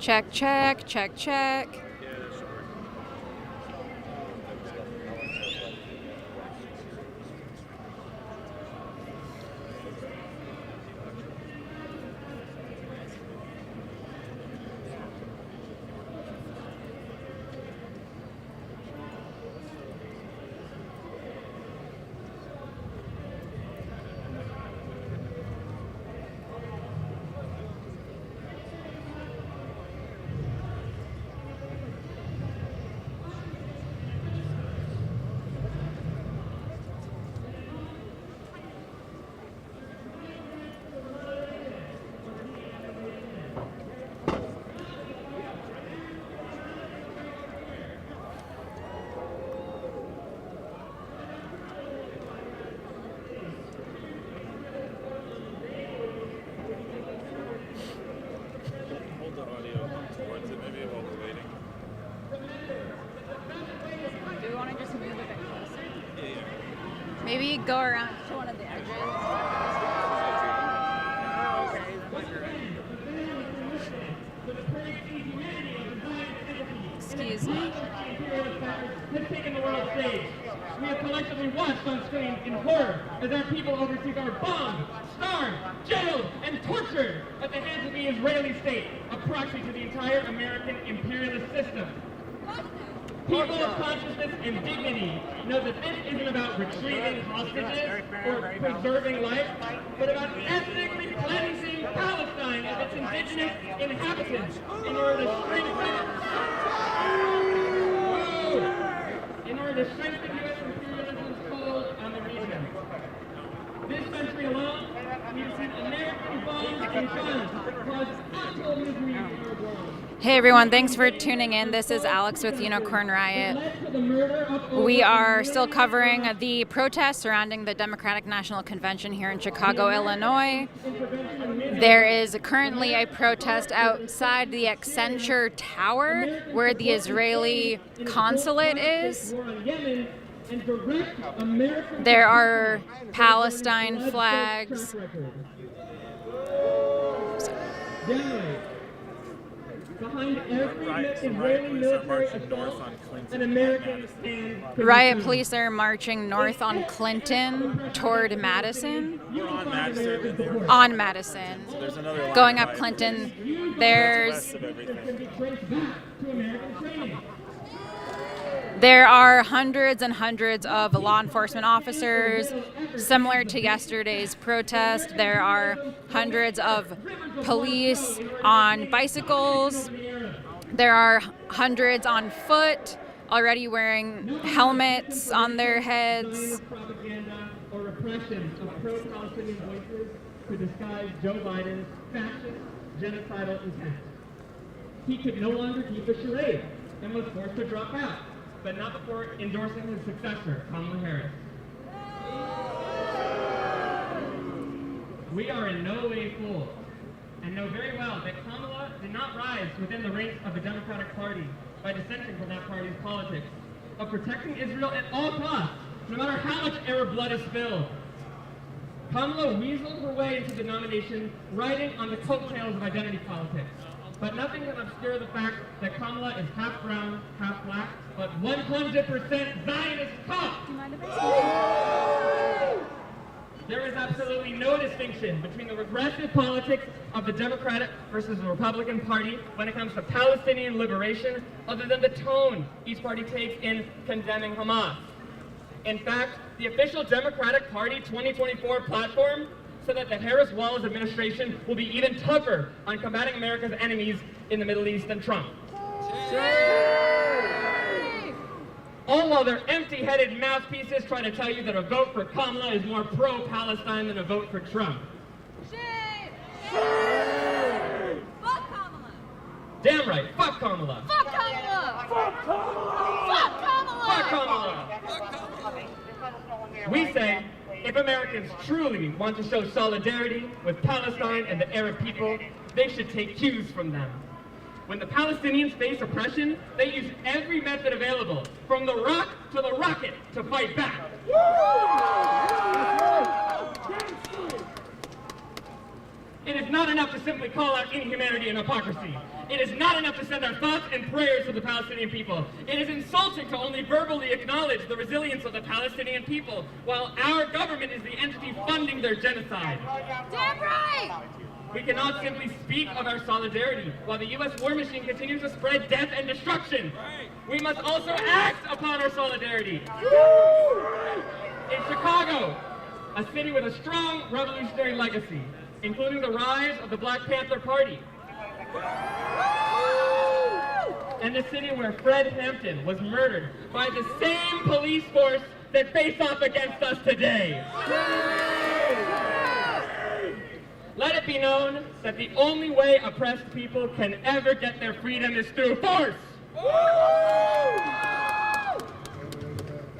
Check, check, check, check. Maybe go around to one of the edges. Excuse me. Has taken the world stage. We have collectively watched on screen in horror as our people overseas are bombed, starved, jailed, and tortured at the hands of the Israeli state, a proxy to the entire American imperialist system. People of consciousness and dignity know that this isn't about retrieving hostages or preserving life, but about ethnically cleansing Palestine of its indigenous inhabitants in order to strengthen U.S. imperialism's hold on the region. This century alone, we have seen American bombs and guns cause actual misery in our world. Hey everyone, thanks for tuning in. This is Alex with Unicorn Riot. We are still covering the protests surrounding the Democratic National Convention here in Chicago, Illinois. There is currently a protest outside the Accenture Tower where the Israeli consulate is. There are Palestine flags. Behind every Israeli military assault, an American stand. Riot police are marching north on Clinton toward Madison. On Madison. On Madison. So there's another line going up right Clinton. There's There are hundreds and hundreds of law enforcement officers. Similar to yesterday's protest, there are hundreds of police on bicycles. There are hundreds on foot, already wearing helmets on their heads. Propaganda or repression of pro-Palestinian voices to disguise Joe Biden's fascist, genocidal intent. He could no longer keep the charade and was forced to drop out, but not before endorsing his successor, Kamala Harris. We are in no way fools, and know very well that Kamala did not rise within the ranks of the Democratic Party by dissenting from that party's politics, of protecting Israel at all costs, no matter how much Arab blood is spilled. Kamala weaseled her way into the nomination, riding on the coattails of identity politics. But nothing can obscure the fact that Kamala is half brown, half black, but 100% Zionist cop. There is absolutely no distinction between the regressive politics of the Democratic versus the Republican Party when it comes to Palestinian liberation, other than the tone each party takes in condemning Hamas. In fact, the official Democratic Party 2024 platform said that the Harris-Wallace administration will be even tougher on combating America's enemies in the Middle East than Trump. All while their empty-headed mouthpieces try to tell you that a vote for Kamala is more pro-Palestine than a vote for Trump. Shame! Shame! Fuck Kamala! Damn right, fuck Kamala! Fuck Kamala! Fuck Kamala! Fuck Kamala! Fuck Kamala! We say, if Americans truly want to show solidarity with Palestine and the Arab people, they should take cues from them. When the Palestinians face oppression, they use every method available, from the rock to the rocket, to fight back. It is not enough to simply call out inhumanity and hypocrisy. It is not enough to send our thoughts and prayers to the Palestinian people. It is insulting to only verbally acknowledge the resilience of the Palestinian people, while our government is the entity funding their genocide. Damn right! We cannot simply speak of our solidarity while the U.S. war machine continues to spread death and destruction. We must also act upon our solidarity. In Chicago, a city with a strong revolutionary legacy, including the rise of the Black Panther Party, and the city where Fred Hampton was murdered by the same police force that face off against us today. Let it be known that the only way oppressed people can ever get their freedom is through force.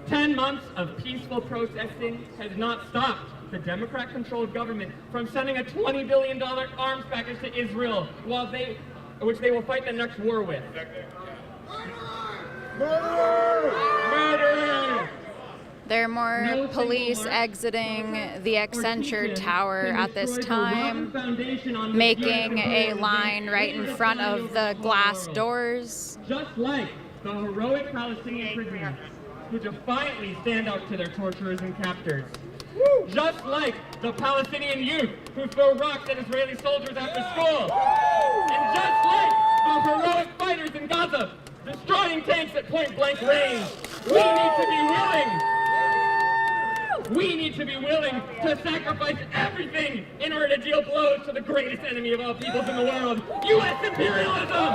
10 months of peaceful protesting has not stopped the Democrat-controlled government from sending a $20 billion arms package to Israel, which they will fight the next war with. Murder! There are more police exiting the Accenture Tower at this time, making a line right in front of the glass doors. Just like the heroic Palestinian prisoners who defiantly stand up to their torturers and captors. Just like the Palestinian youth who throw rocks at Israeli soldiers after school. And just like the heroic fighters in Gaza destroying tanks at point-blank range. We need to be willing to sacrifice everything in order to deal blows to the greatest enemy of all peoples in the world, U.S. imperialism!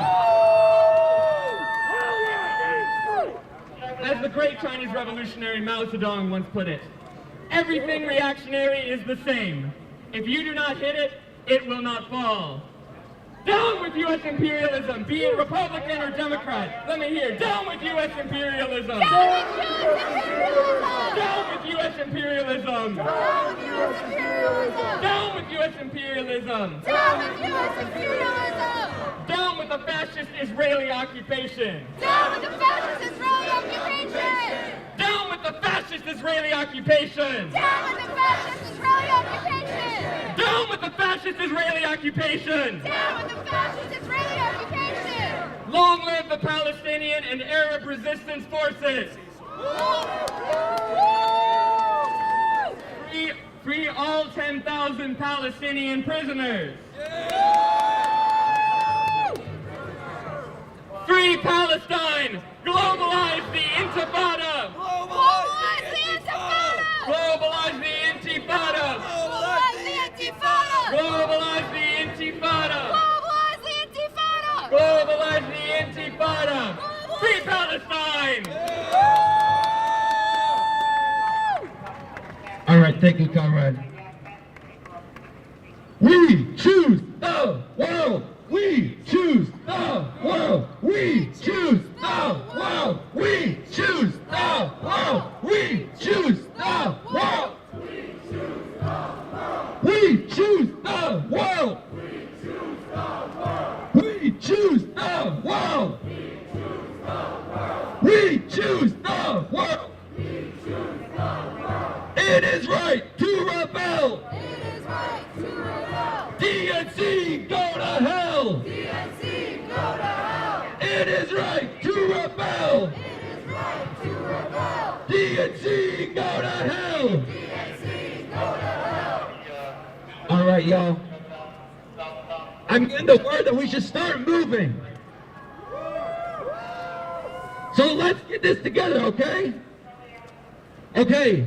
As the great Chinese revolutionary Mao Zedong once put it, everything reactionary is the same. If you do not hit it, it will not fall. Down with U.S. imperialism, be it Republican or Democrat. Let me hear, down with U.S. imperialism! Down with U.S. imperialism! Down with U.S. imperialism! Down with U.S. imperialism! Down with U.S. imperialism! Down with the fascist Israeli occupation! Down with the fascist Israeli occupation! Down with the fascist Israeli occupation! Down with the fascist Israeli occupation! Down with the fascist Israeli occupation! Down with the fascist Israeli occupation! Long live the Palestinian and Arab resistance forces! Free all 10,000 Palestinian prisoners! Free Palestine! Globalize the Intifada! Globalize the Intifada! Globalize the Intifada! Globalize the Intifada! Globalize the Intifada! Globalize the Intifada! Globalize the Intifada! Free Palestine! All right, thank you, comrade. We choose the world! We choose the world! We choose the world! We choose the world! We choose the world! We choose the world! We choose the world! We choose the world! It is right to rebel! It is right to rebel! DNC, go to hell! DNC, go to hell! It is right to rebel! It is right to rebel! DNC, go to hell! DNC, go to hell! All right, y'all. I'm getting the word that we should start moving. So let's get this together, okay? Okay.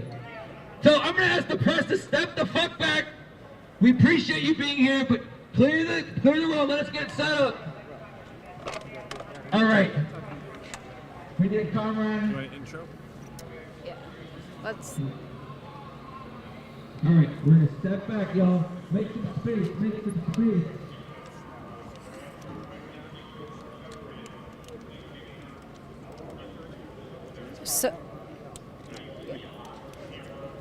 So I'm gonna ask the press to step the fuck back. We appreciate you being here, but clear the road. Let us get set up. All right. We did comrade. You want an intro? Yeah. Let's. All right, we're gonna step back, y'all. Make some space. Make some space. So,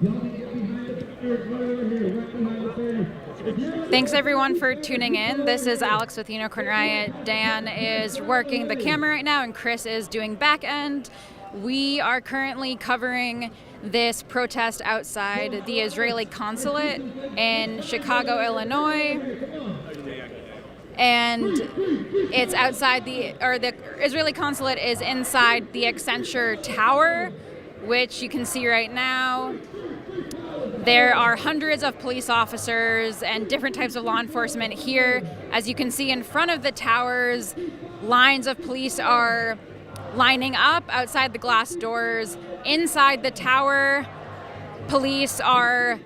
Y'all can get behind the barriers, right over here, right behind the barriers. thanks everyone for tuning in. This is Alex with Unicorn Riot. Dan is working the camera right now, and Chris is doing back end. We are currently covering this protest outside the Israeli Consulate in Chicago, Illinois. And it's outside the Israeli Consulate is inside the Accenture Tower, which you can see right now. There are hundreds of police officers and different types of law enforcement here. As you can see in front of the towers, lines of police are lining up outside the glass doors. Inside the tower, police are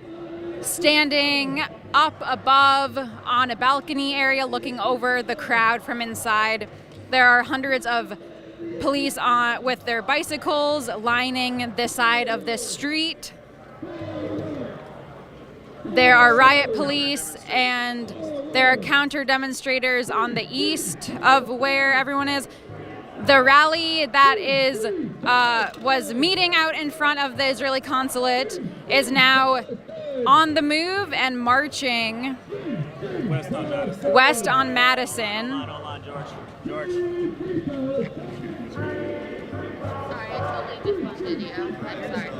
standing up above on a balcony area looking over the crowd from inside. There are hundreds of police with their bicycles lining the side of this street. There are riot police and there are counter demonstrators on the east of where everyone is. The rally that was meeting out in front of the Israeli consulate is now on the move and marching west on Madison. Hold on, George. Sorry, I totally just busted you. I'm sorry.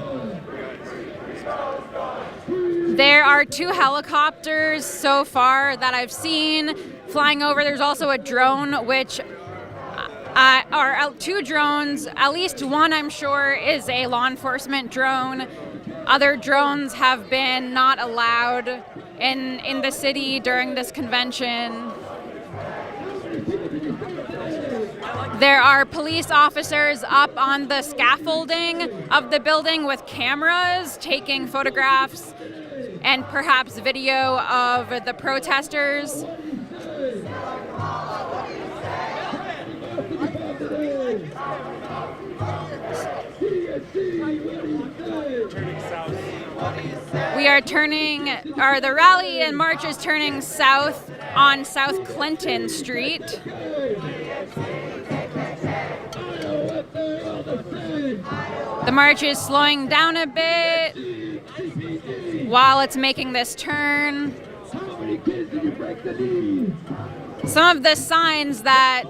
There are 2 helicopters so far that I've seen flying over. There's also a drone, which are 2 drones. At least one, I'm sure, is a law enforcement drone. Other drones have been not allowed in the city during this convention. There are police officers up on the scaffolding of the building with cameras taking photographs and perhaps video of the protesters. The rally and march is turning south on South Clinton Street. The march is slowing down a bit while it's making this turn. Some of the signs that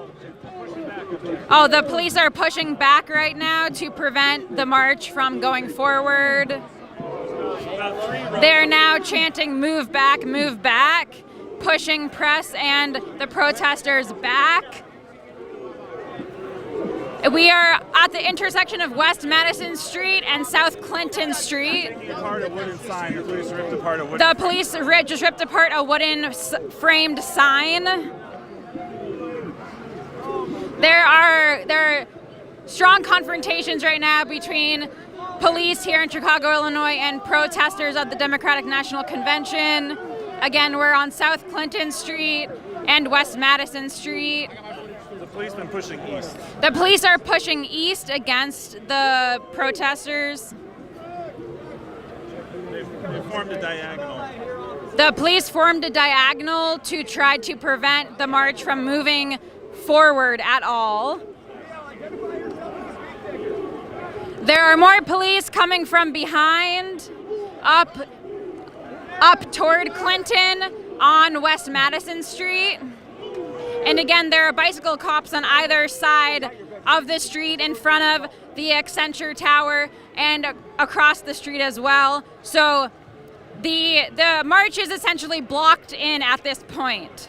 the police are pushing back right now to prevent the march from going forward. They're now chanting, move back, pushing press and the protesters back. We are at the intersection of West Madison Street and South Clinton Street. The police just ripped apart a wooden framed sign. There are strong confrontations right now between police here in Chicago, Illinois, and protesters at the Democratic National Convention. Again, we're on South Clinton Street and West Madison Street. The police been pushing east. The police are pushing east against the protesters. They formed a diagonal. The police formed a diagonal to try to prevent the march from moving forward at all. There are more police coming from behind, up toward Clinton on West Madison Street. And again, there are bicycle cops on either side of the street in front of the Accenture Tower and across the street as well. So the march is essentially blocked in at this point.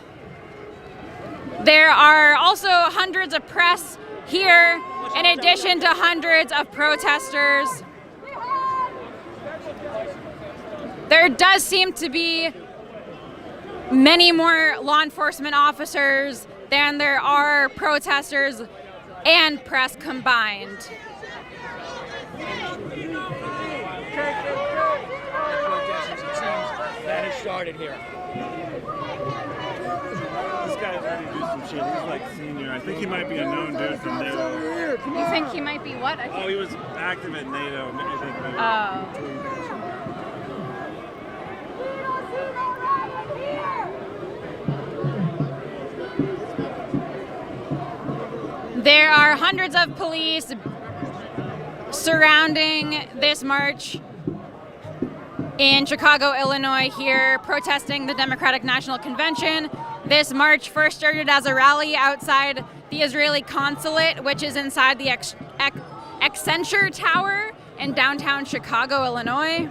There are also hundreds of press here, in addition to hundreds of protesters. There does seem to be many more law enforcement officers than there are protesters and press combined. That has started here. This guy's ready to do some shit. He's like senior. I think he might be a known dude from NATO. You think he might be what? Oh, he was active at NATO. I think maybe. There are hundreds of police surrounding this march in Chicago, Illinois, here protesting the Democratic National Convention. This march first started as a rally outside the Israeli Consulate, which is inside the Accenture Tower in downtown Chicago, Illinois.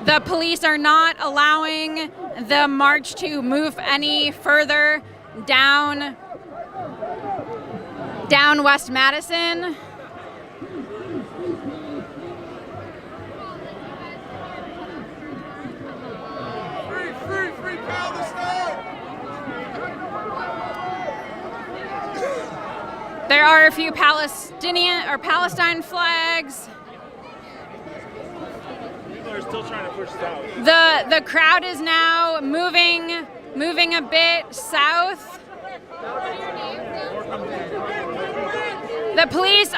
The police are not allowing the march to move any further down West Madison. Free Palestine! There are a few Palestine flags. People are still trying to push south. The crowd is now moving a bit south. The police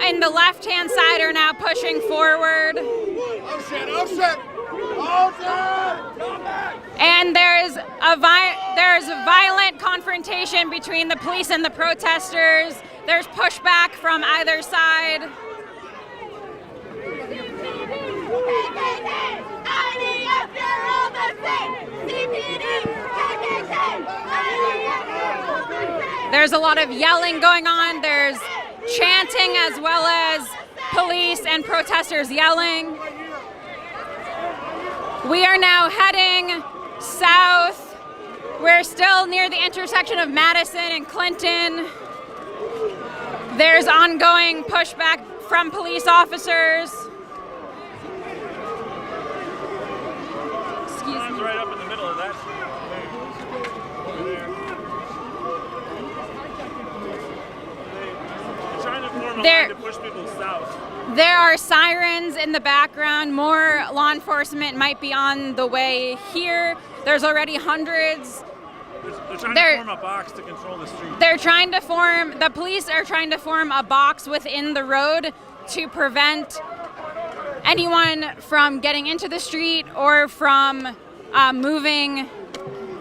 in the left-hand side are now pushing forward. Oh shit! Oh shit! Oh shit! Come back! And there's a violent confrontation between the police and the protesters. There's pushback from either side. There's a lot of yelling going on. There's chanting as well as police and protesters yelling. We are now heading south. We're still near the intersection of Madison and Clinton. There's ongoing pushback from police officers. Excuse me. Right up in the middle of that. Over there. They're trying to form a line to push people south. There are sirens in the background. More law enforcement might be on the way here. There's already hundreds. They're trying to form a box to control the street. The police are trying to form a box within the road to prevent anyone from getting into the street or from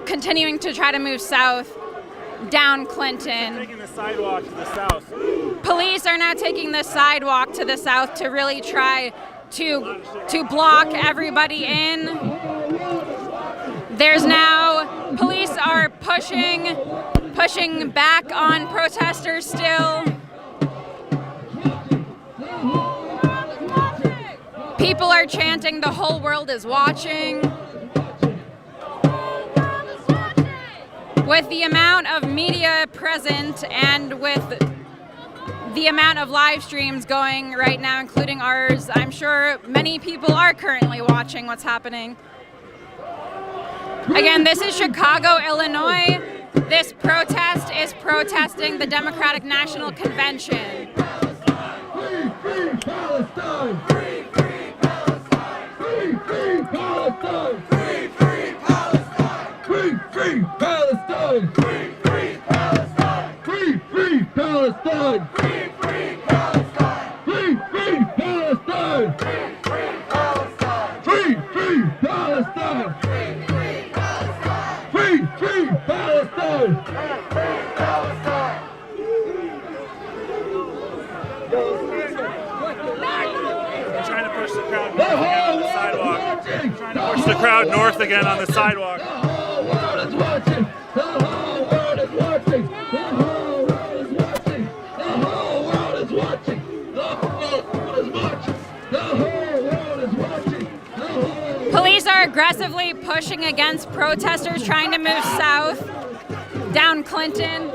continuing to try to move south down Clinton. Taking the sidewalk to the south. Police are now taking the sidewalk to the south to really try to block everybody in. There's now, police are pushing back on protesters still. People are chanting, "The whole world is watching." With the amount of media present and with the amount of live streams going right now, including ours, I'm sure many people are currently watching what's happening. Again, this is Chicago, Illinois. This protest is protesting the Democratic National Convention. Free Palestine! Free Palestine! Free Palestine! Free Palestine! Free Palestine! Free Palestine! Free Palestine! Free Palestine! Free Palestine! Free Palestine! Free Palestine! Free Palestine! They're trying to push the crowd north again on the sidewalk. Trying to push the crowd north again on the sidewalk. The whole world is watching! The whole world is watching! The whole world is watching! The whole world is watching! The whole world is watching! The whole world is watching! The whole Police are aggressively pushing against protesters trying to move south down Clinton.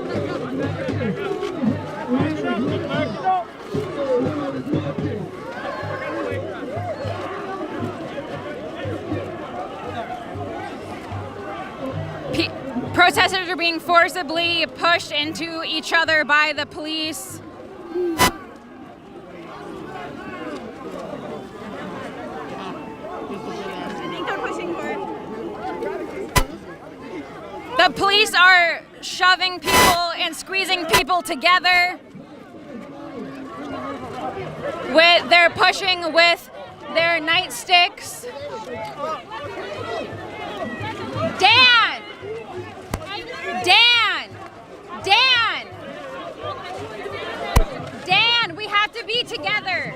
Protesters are being forcibly pushed into each other by the police. The police are shoving people and squeezing people together. They're pushing with their nightsticks. Dan! Dan! Dan! Dan, we have to be together.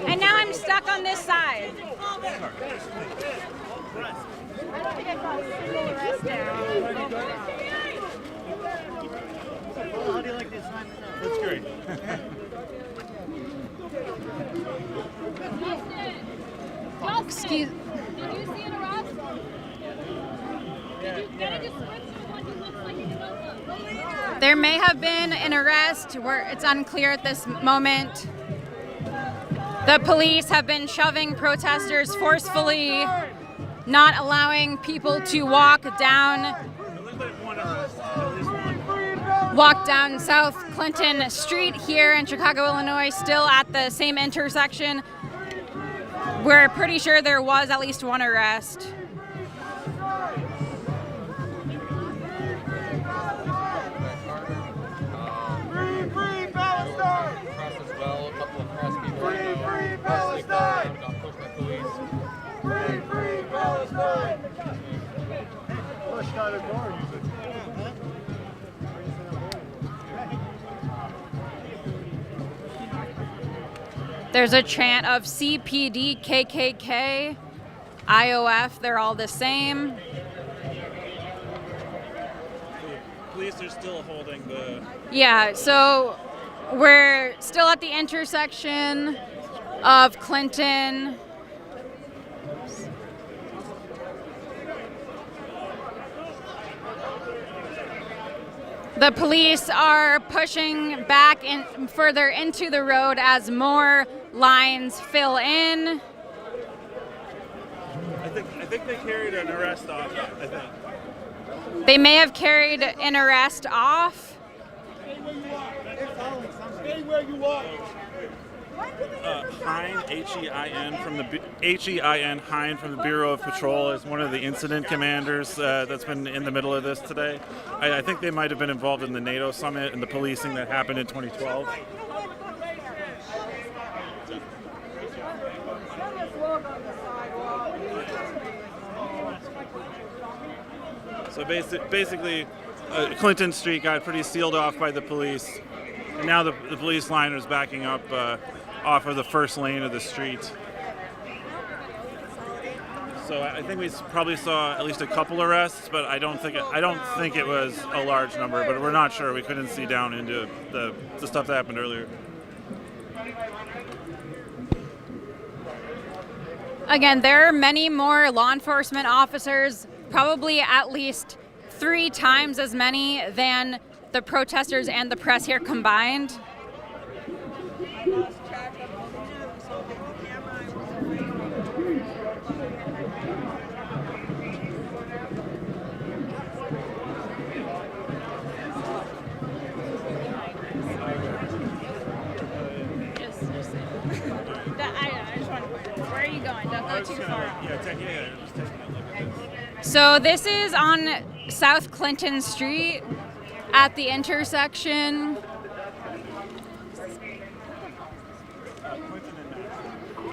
And now I'm stuck on this side. I don't think I got a single arrest now. How do you like the assignment? That's great. Excuse. Did you see an arrest? Then it just switched to one who looks like a Muslim. There may have been an arrest where it's unclear at this moment. The police have been shoving protesters forcefully, not allowing people to walk down South Clinton Street here in Chicago, Illinois, still at the same intersection. We're pretty sure there was at least one arrest. Free Palestine! Free Palestine! Free Palestine! Pushed out a door. There's a chant of CPD, KKK, IOF, they're all the same. Police are still holding the... Yeah, so we're still at the intersection of Clinton. The police are pushing back in, further into the road as more lines fill in. I think they carried an arrest off, I think. They may have carried an arrest off. Stay where you are. Stay where you are. Hein, H-E-I-N Hein from the Bureau of Patrol is one of the incident commanders that's been in the middle of this today. I think they might have been involved in the NATO summit and the policing that happened in 2012. So basically, Clinton Street got pretty sealed off by the police, and now the police line is backing up off of the first lane of the street. So I think we probably saw at least a couple arrests, but I don't think it was a large number. But we're not sure. We couldn't see down into the stuff that happened earlier. Again, there are many more law enforcement officers, probably at least 3 times as many than the protesters and the press here combined. Where are you going? Don't go too far off. Just taking a look at this. So this is on South Clinton Street at the intersection.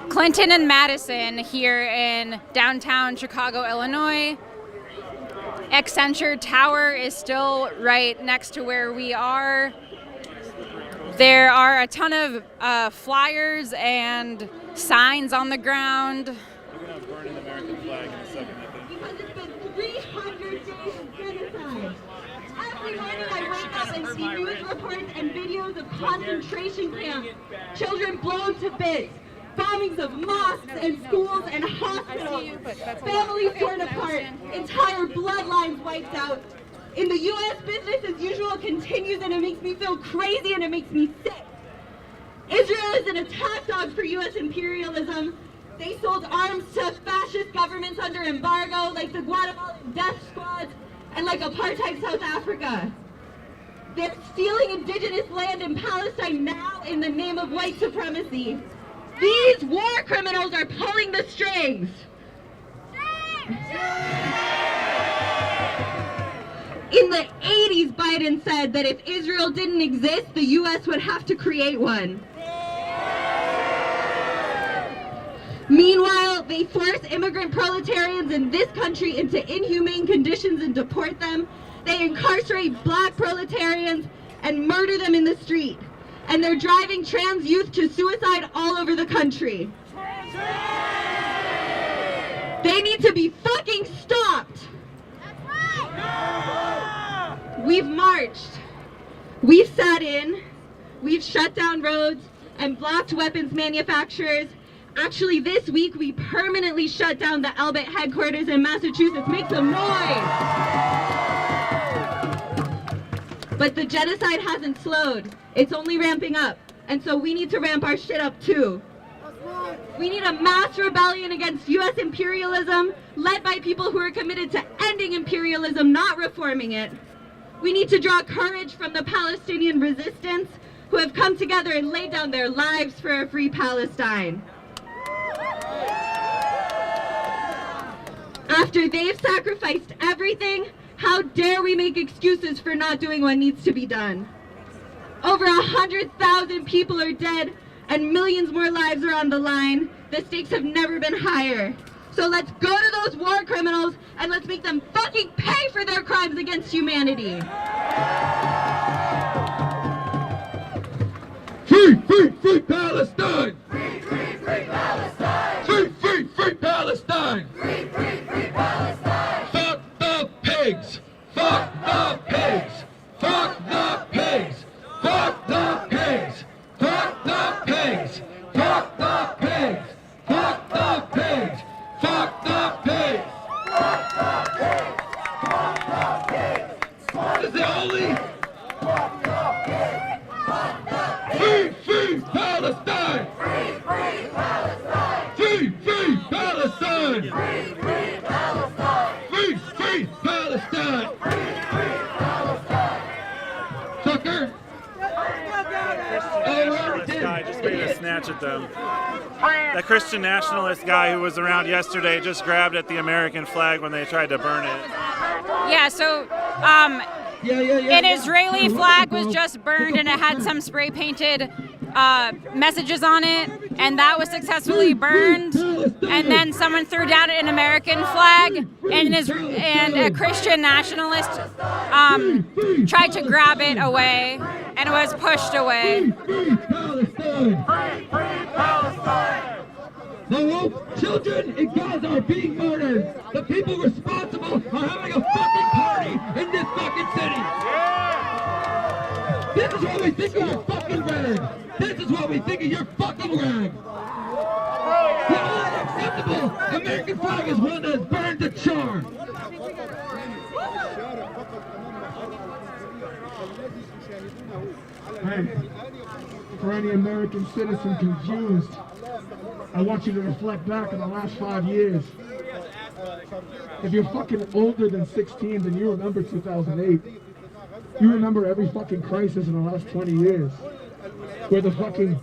Clinton and Madison here in downtown Chicago, Illinois. Accenture Tower is still right next to where we are. There are a ton of flyers and signs on the ground. We're going to burn an American flag in a second, I think. Because it's been 300 days of genocide. Every morning I wake up and see news reports and videos of concentration camps, children blown to bits, bombings of mosques and schools and hospitals, families torn apart, entire bloodlines wiped out. In the U.S., business as usual continues, and it makes me feel crazy and it makes me sick. Israel is an attack dog for U.S. imperialism. They sold arms to fascist governments under embargo, like the Guatemalan death squads and like apartheid South Africa. They're stealing indigenous land in Palestine now in the name of white supremacy. These war criminals are pulling the strings. In the 80s, Biden said that if Israel didn't exist, the U.S. would have to create one. Meanwhile, they force immigrant proletarians in this country into inhumane conditions and deport them. They incarcerate black proletarians and murder them in the street. And they're driving trans youth to suicide all over the country. They need to be fucking stopped. We've marched, we've sat in, we've shut down roads and blocked weapons manufacturers, Actually, this week we permanently shut down the Albert headquarters in Massachusetts. Make some noise! But the genocide hasn't slowed. It's only ramping up. And so we need to ramp our shit up too. We need a mass rebellion against US imperialism, led by people who are committed to ending imperialism, not reforming it. We need to draw courage from the Palestinian resistance, who have come together and laid down their lives for a free Palestine. After they've sacrificed everything, how dare we make excuses for not doing what needs to be done? Over 100,000 people are dead and millions more lives are on the line. The stakes have never been higher. So let's go to those war criminals and let's make them fucking pay for their crimes against humanity. Free, free, free Palestine! Free, free, free Palestine! Free, free, free Palestine! Free, free, free Palestine! Fuck the pigs! Fuck the pigs! Fuck the pigs! Fuck the pigs! Fuck the pigs! Fuck the pigs! Fuck the pigs! Fuck the pigs! Fuck the pigs! Fuck the pigs! This is the only Fuck the pigs! Fuck the pigs! free, free Palestine! Free, free Palestine! Free, free Palestine! Free, free Palestine! Free, free Palestine! Free, free Palestine! Sucker! Nationalist guy just made a snatch at them. That Christian nationalist guy who was around yesterday just grabbed at the American flag when they tried to burn it. Yeah, so an Israeli flag was just burned and it had some spray painted messages on it, and that was successfully burned. And then someone threw down an American flag, and a Christian nationalist tried to grab it away, and it was pushed away. Free Palestine! Free, free Palestine! The woke children in Gaza are being murdered. The people responsible are having a fucking party in this fucking city. This is what we think of your fucking rag. This is what we think of your fucking rag. The unacceptable American flag is one that is burned to char. Hey, for any American citizen confused, I want you to reflect back on the last 5 years. If you're fucking older than 16, then you remember 2008. You remember every fucking crisis in the last 20 years, where the fucking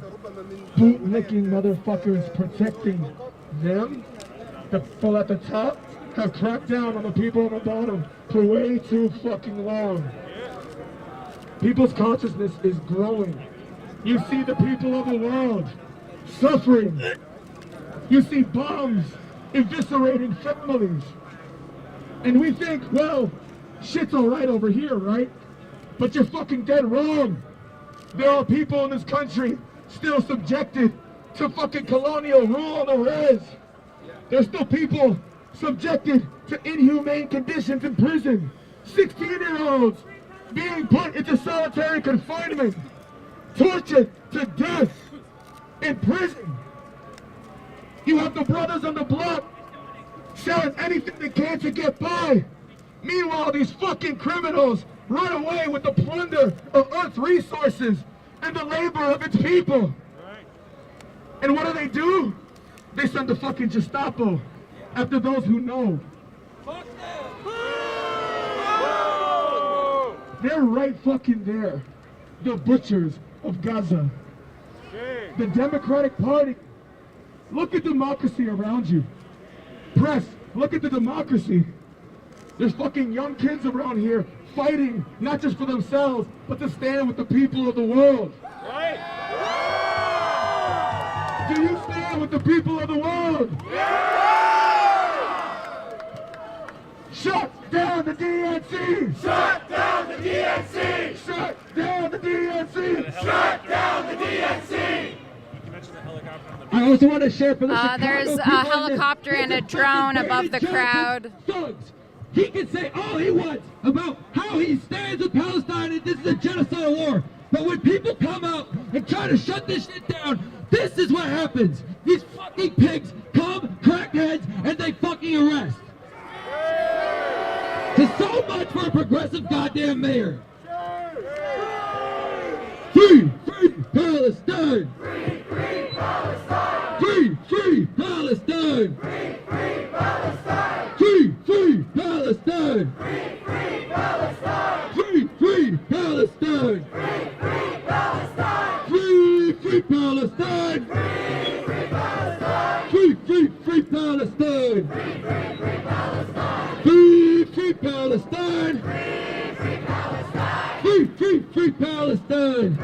bootlicking motherfuckers protecting them, the people at the top, have cracked down on the people at the bottom for way too fucking long. People's consciousness is growing. You see the people of the world suffering. You see bombs eviscerating families. And we think, well, shit's all right over here, right? But you're fucking dead wrong. There are people in this country still subjected to fucking colonial rule on the res. There's still people subjected to inhumane conditions in prison. 16-year-olds being put into solitary confinement, tortured to death in prison. You have the brothers on the block selling anything they can to get by. Meanwhile, these fucking criminals run away with the plunder of Earth's resources and the labor of its people. And what do? They send the fucking Gestapo after those who know. They're right fucking there. The butchers of Gaza. The Democratic Party. Look at democracy around you. Press, look at the democracy. There's fucking young kids around here fighting, not just for themselves, but to stand with the people of the world. Right. Do you stand with the people of the world? Shut down the DNC! Shut down the DNC! Shut down the DNC! Shut down the DNC! I also want to share for the Chicago There's a people in this, helicopter and a this is drone fucking above the Bernie crowd. Johnson thugs. He can say all he wants about how he stands with Palestine and this is a genocidal war. But when people come out and try to shut this shit down, this is what happens. These fucking goddamn mayor. Free, free Palestine. Free, free Palestine. Free, free Palestine. Free, free Palestine. Free, free Palestine. Free, free Palestine. Free, free Palestine. Free, free Palestine. Free, free Palestine. Free, free Palestine. Free, free Palestine.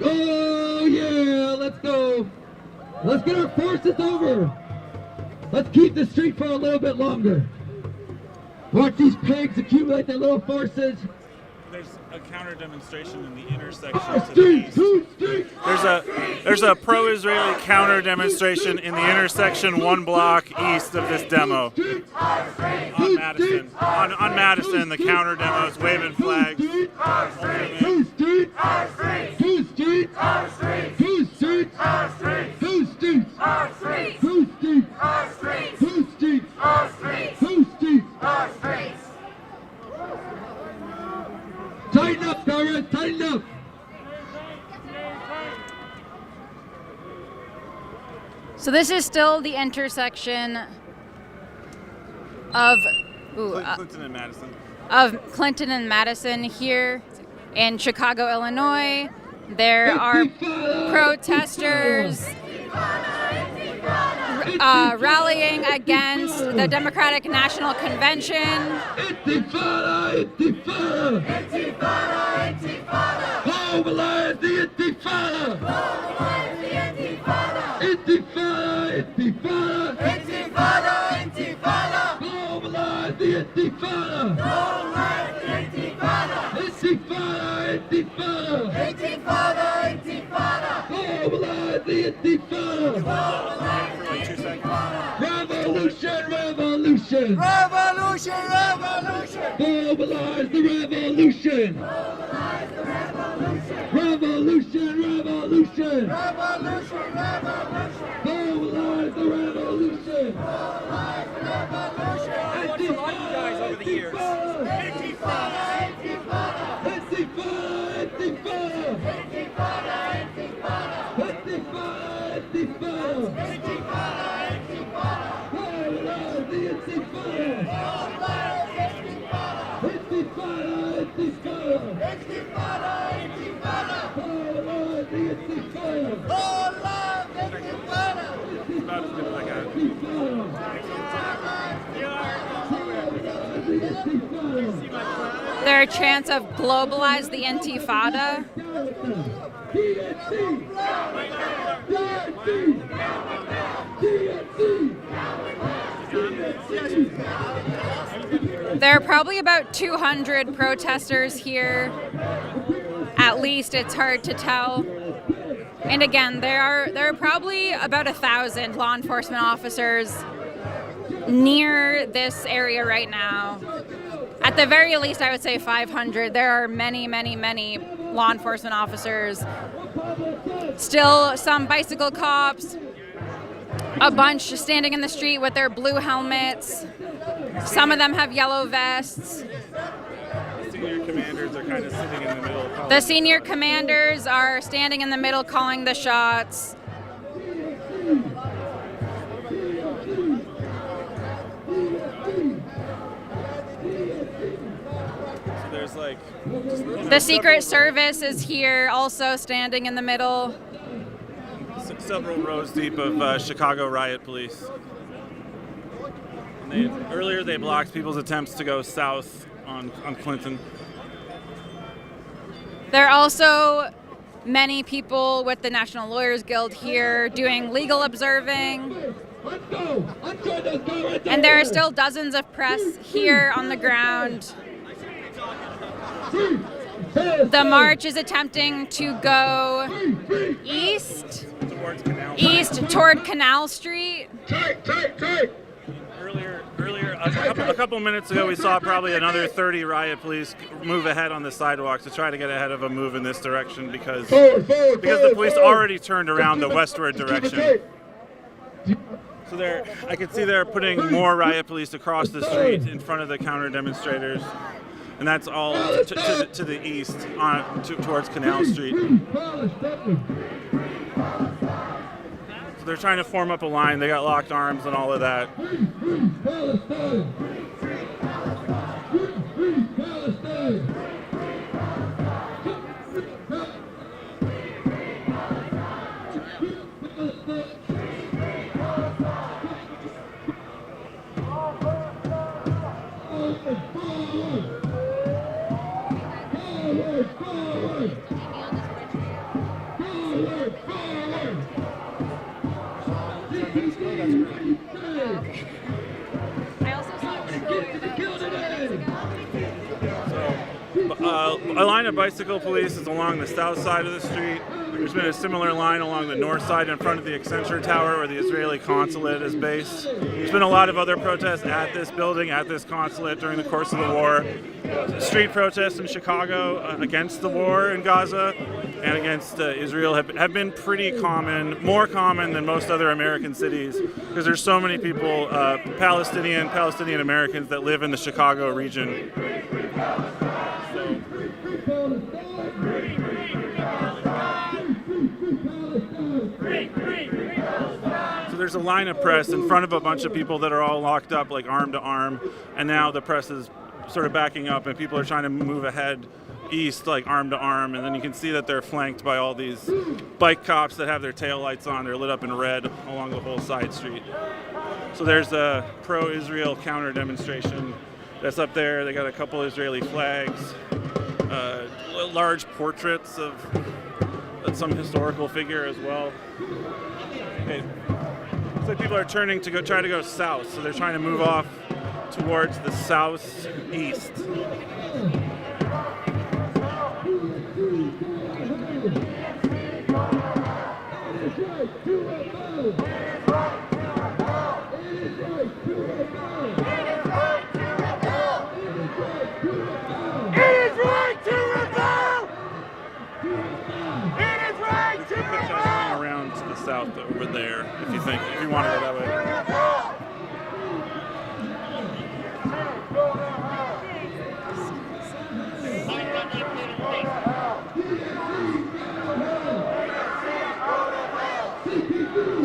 Oh yeah, let's go. Let's get our forces over. Let's keep the street for a little bit longer. Watch these pigs accumulate their little forces. There's a counter demonstration in the intersection to the east. There's a pro-Israeli counter demonstration in the intersection 1 block east of this demo. On Madison, the counter demo is waving flags. Whose streets? Our streets. Whose streets? Our streets. Whose streets? Our streets. Whose streets? Our streets. Whose streets? Our streets. Whose streets? Our streets. Whose streets? Our streets. Tighten up, Conrad, tighten up! So this is still the intersection of Clinton and Madison. Of Clinton and Madison here in Chicago, Illinois. There are protesters rallying against the Democratic National Convention. Intifada! Intifada! Intifada! Intifada! Mobilize the Intifada! Mobilize the Intifada! Intifada! Intifada! Intifada! Intifada! Mobilize the Intifada! Mobilize the Intifada! Intifada! Intifada! Intifada! Intifada! Mobilize the Intifada! Revolution! Revolution! Revolution! Revolution! Mobilize the revolution! Revolution! Revolution! Revolution! Revolution! Mobilize the revolution! I've watched a lot of you guys over the years. Intifada! Intifada! Intifada! Intifada! Intifada! Intifada! Mobilize the Intifada! Intifada! Intifada! Mobilize the Intifada! About as good as I got. There are chants of globalize the Intifada. DNC! DNC! DNC! There are probably about 200 protesters here. At least, it's hard to tell. And again, there are probably about 1,000 law enforcement officers near this area right now. At the very least, I would say 500. There are many, many, many law enforcement officers. Still some bicycle cops, a bunch standing in the street with their blue helmets. Some of them have yellow vests. Senior commanders are kind of sitting in the middle. The senior commanders are standing in the middle calling the shots. So there's like The Secret Service is here also standing in the middle. several rows deep of Chicago riot police. And earlier they blocked people's attempts to go south on Clinton. There are also many people with the National Lawyers Guild here doing legal observing. And there are still dozens of press here on the ground. The march is attempting to go east toward Canal Street. Earlier, a couple minutes ago, we saw probably another 30 riot police move ahead on the sidewalk to try to get ahead of a move in this direction because the police already turned around the westward direction. So I can see they're putting more riot police across the street in front of the counter demonstrators, and that's all to the east towards Canal Street. So they're trying to form up a line. They got locked arms and all of that. A line of bicycle police is along the south side of the street. There's been a similar line along the north side in front of the Accenture Tower where the Israeli Consulate is based. There's been a lot of other protests at this building, at this consulate during the course of the war. Street protests in Chicago against the war in Gaza and against Israel have been pretty common, more common than most other American cities, because there's so many people, Palestinian Americans that live in the Chicago region. So there's a line of press in front of a bunch of people that are all locked up, like arm to arm, and now the press is sort of backing up and people are trying to move ahead east, like arm to arm, and then you can see that they're flanked by all these bike cops that have their taillights on. They're lit up in red along the whole side street. So there's a pro-Israel counter demonstration that's up there. They got a couple Israeli flags, large portraits of some historical figure as well. Okay. So people are turning to try to go south, so they're trying to move off towards the southeast. South over there, if you want to go that way.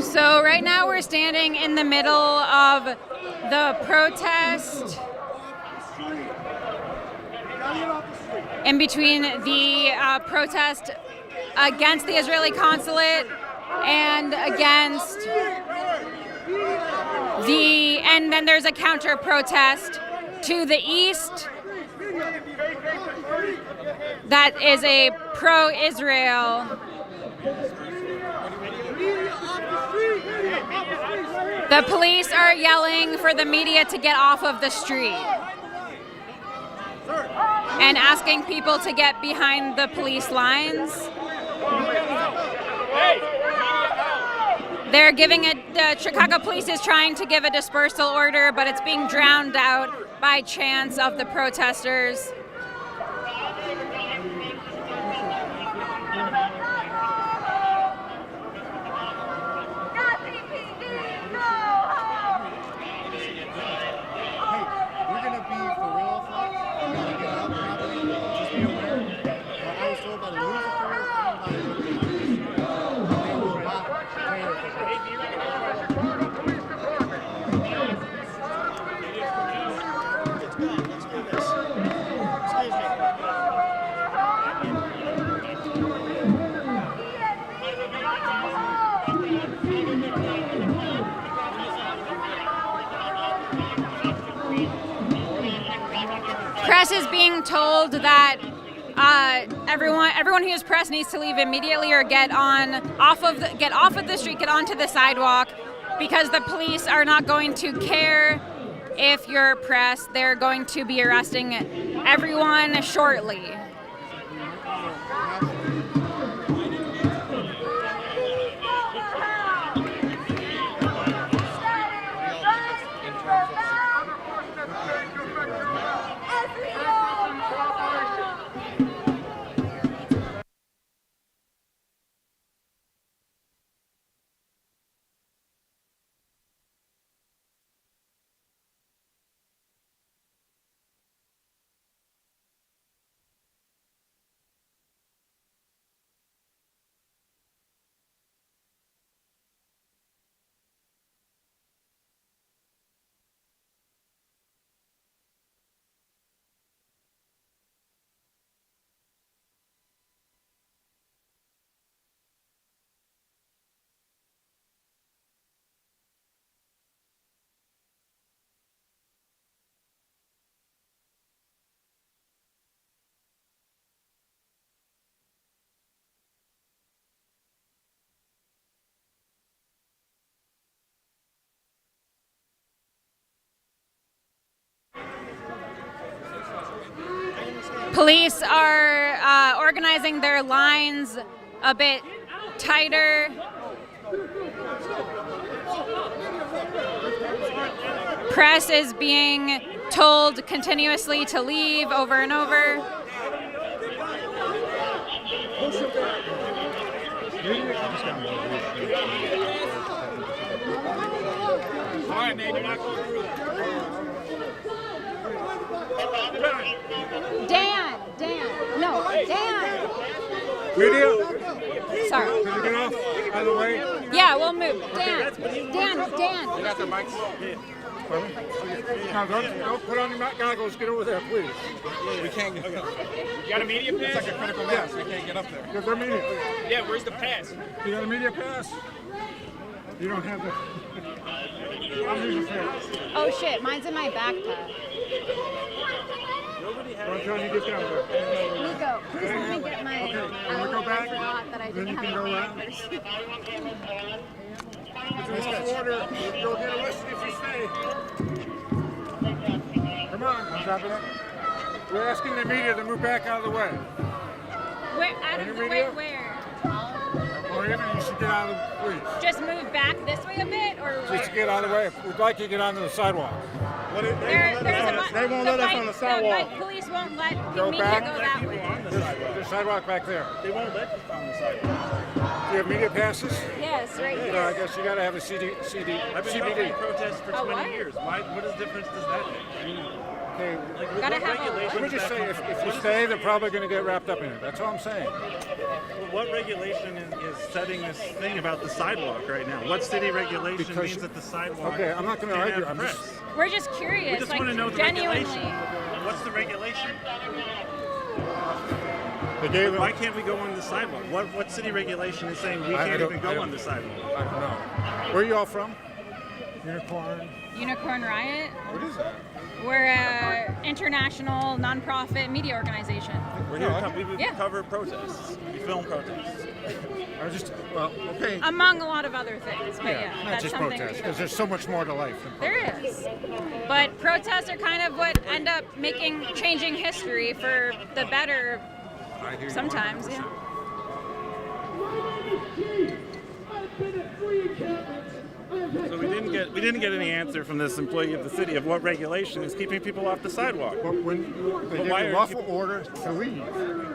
So right now we're standing in the middle of the protest in between the protest against the Israeli consulate and then there's a counter protest to the east that is a pro-Israel. The police are yelling for the media to get off of the street and asking people to get behind the police lines. They're the Chicago police is trying to give a dispersal order, but it's being drowned out by chants of the protesters. Press is being told that everyone who is press needs to leave immediately or get off of the street, get onto the sidewalk, because the police are not going to care if you're press. They're going to be arresting everyone shortly. Police are organizing their lines a bit tighter. Press is being told continuously to leave over and over. All right, man, you're not going through. Dan, no, Dan. Media, Sorry. can you get off out of the way? Yeah, we'll move. Dan. You got the mics? No, don't put on your goggles. Get over there, please. We can't get. You got a media pass? It's like a critical mass. We can't get up there. Because they're media. Yeah, where's the pass? You got a media pass? You don't have the. I'm using fair. Oh shit, mine's in my backpack. I'm trying to get down there. Nico, please let me get my. When we go back, I forgot that I then didn't you have can it go in my around. purse. It's an off order. You'll get arrested if you stay. Come on, on top of that. We're asking the media to move back out of the way. Where, out of the way where? Or even you should get out of the, please. Just move back this way a bit, or Just to get out of the way. We'd like you to get onto the sidewalk. They won't let us on the sidewalk. The police won't let Go media back. go that way. There's a sidewalk back there. They won't let us on the sidewalk. Do you have media passes? Yes, right I here. guess you got to have a I've been CBD. covering protests for 20 what? years. What difference does that make? Okay. Gotta what have a- regulations Let me just that say, if you stay, they're probably going to get wrapped up in it. That's all I'm saying. What regulation is setting this thing about the sidewalk right now? What city regulation Because- means that the sidewalk Okay, I'm not going to can't argue. have I'm press? just. We're just curious, We just like want to know the genuinely. regulation. What's the regulation? They gave Why can't we go on the sidewalk? What city regulation is saying we I can't don't- even I go don't- on the sidewalk? I don't know. Where are you all from? Unicorn. Unicorn Riot. What is that? We're an international nonprofit media organization. We're here. No, We Yeah. cover protests. We film protests. I just, well, okay. Among a lot of other things, but yeah, not that's just something protests, we because there's so much more to life than protest. There is. But protests are kind of what end up changing history for the better I hear you sometimes, 100%. yeah. So we didn't get any answer from this employee of the city of what regulation is keeping people off the sidewalk. But when they give why a are lawful order to leave,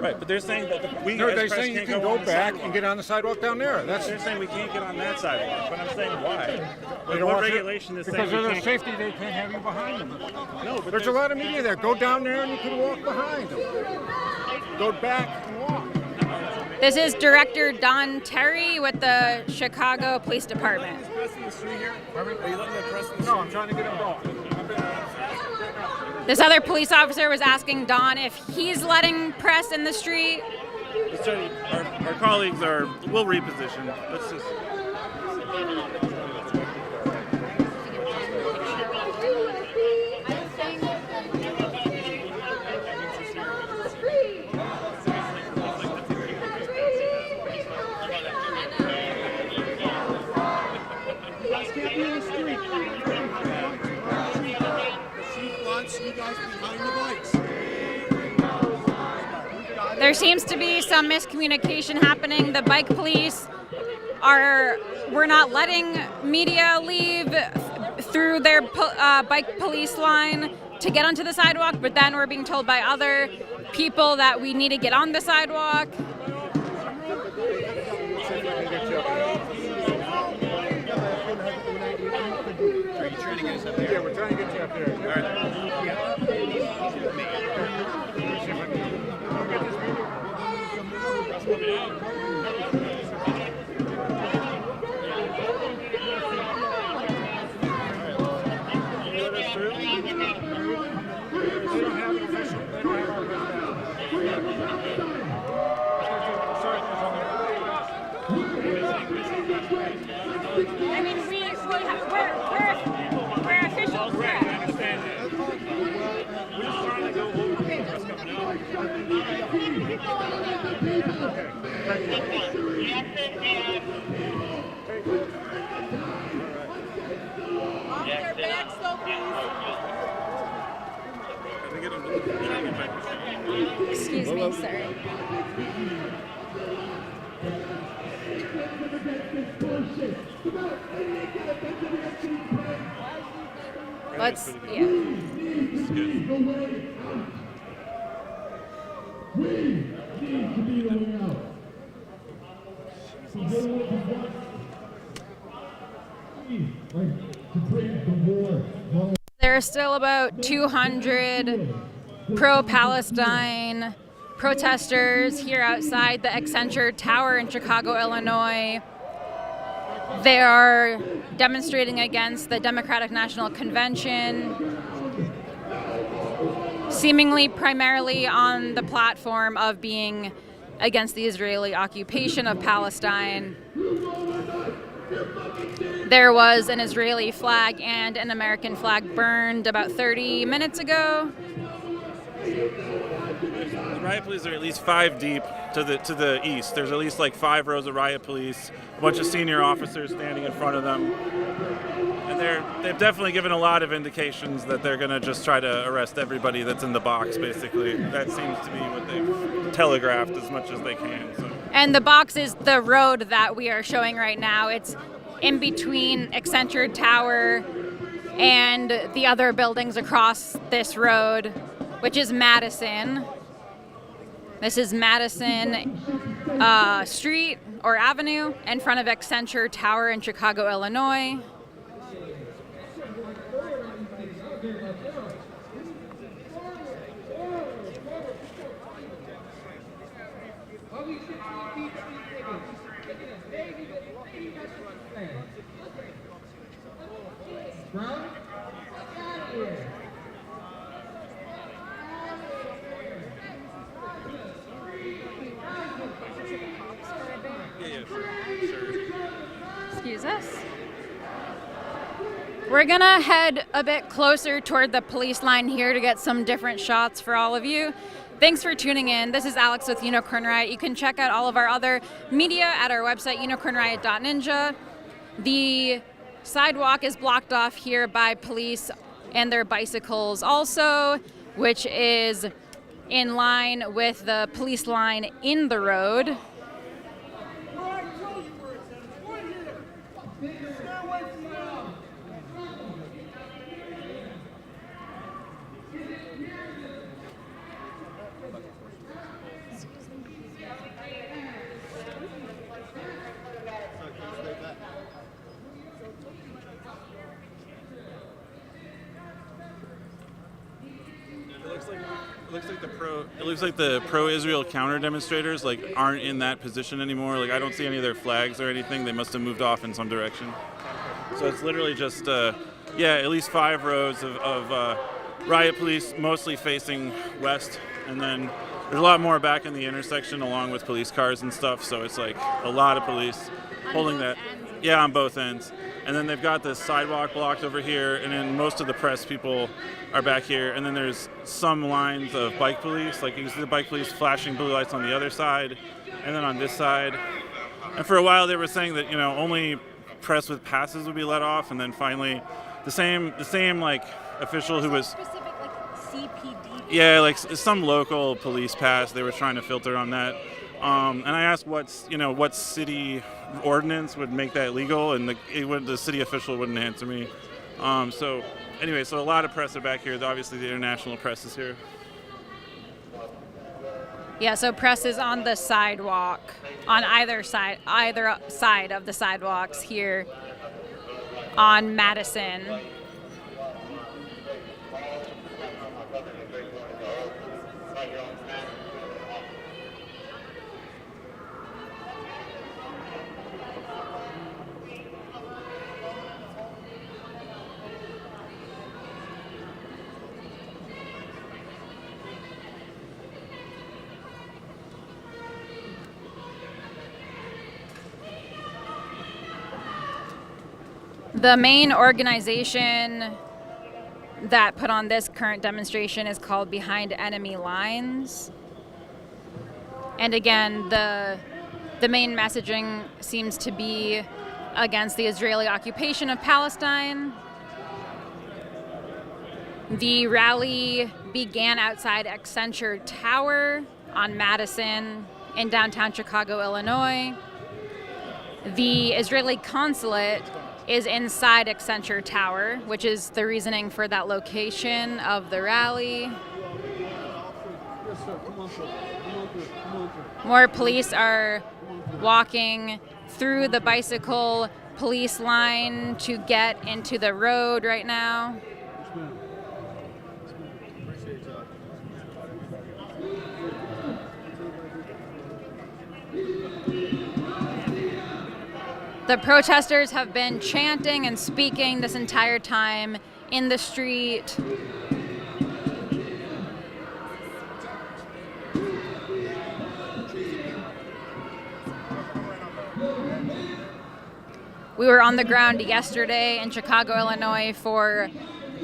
Right, but they're saying that we no, as they're press saying you can't can go go on the back sidewalk. and get on the sidewalk down there. That's They're saying we can't get on that sidewalk, but I'm saying why? they Like, don't what want to- regulation is saying because we of their can't? safety. They can't have you behind them. No, but There's a lot of media there. Go down there and you can walk behind them. Go back and walk. This is Director Don Terry with the Chicago Police Department. No, I'm trying to get them going. This other police officer was asking Don if he's letting press in the street. Our colleagues will reposition. Let's just. There seems to be some miscommunication happening. The bike police we're not letting media leave through their bike police line to get onto the sidewalk, but then we're being told by other people that we need to get on the sidewalk. Yeah, we're trying to get you up there. I mean, we're official press. get him. Excuse me, sir. Let's, yeah. There are still about 200 pro-Palestine protesters here outside the Accenture Tower in Chicago, Illinois. They are demonstrating against the Democratic National Convention, seemingly primarily on the platform of being against the Israeli occupation of Palestine. There was an Israeli flag and an American flag burned about 30 minutes ago. The riot police are at least 5 deep to the east. There's at least like 5 rows of riot police, a bunch of senior officers standing in front of them. And they've definitely given a lot of indications that they're going to just try to arrest everybody that's in the box, basically. That seems to be what they've telegraphed as much as they can. So. And the box is the road that we are showing right now. It's in between Accenture Tower and the other buildings across this road, which is Madison. This is Madison Street or Avenue in front of Accenture Tower in Chicago, Illinois. Excuse us. We're gonna head a bit closer toward the police line here to get some different shots for all of you. Thanks for tuning in. This is Alex with Unicorn Riot. You can check out all of our other media at our website, unicornriot.ninja. The sidewalk is blocked off here by police and their bicycles also, which is in line with the police line in the road. It looks like the pro-Israel counter demonstrators aren't in that position anymore. I don't see any of their flags or anything. They must have moved off in some direction. So it's literally just at least 5 rows of riot police, mostly facing west, and then there's a lot more back in the intersection along with police cars and stuff. So it's like a lot of police holding that. Yeah, on both ends. And then they've got this sidewalk blocked over here, and then most of the press people are back here. And then there's some lines of bike police, you can see the bike police flashing blue lights on the other side, and then on this side. And for a while they were saying that only press with passes would be let off, and then finally the same official who was Specific CPD. Yeah, some local police pass. They were trying to filter on that. And I asked what city ordinance would make that legal, and the city official wouldn't answer me. So a lot of press are back here. Obviously, the international press is here. Yeah, so press is on the sidewalk, on either side of the sidewalks here on Madison. The main organization that put on this current demonstration is called Behind Enemy Lines. And again, the main messaging seems to be against the Israeli occupation of Palestine. The rally began outside Accenture Tower on Madison in downtown Chicago, Illinois. The Israeli consulate is inside Accenture Tower, which is the reasoning for that location of the rally. More police are walking through the bicycle police line to get into the road right now. The protesters have been chanting and speaking this entire time in the street. We were on the ground yesterday in Chicago, Illinois for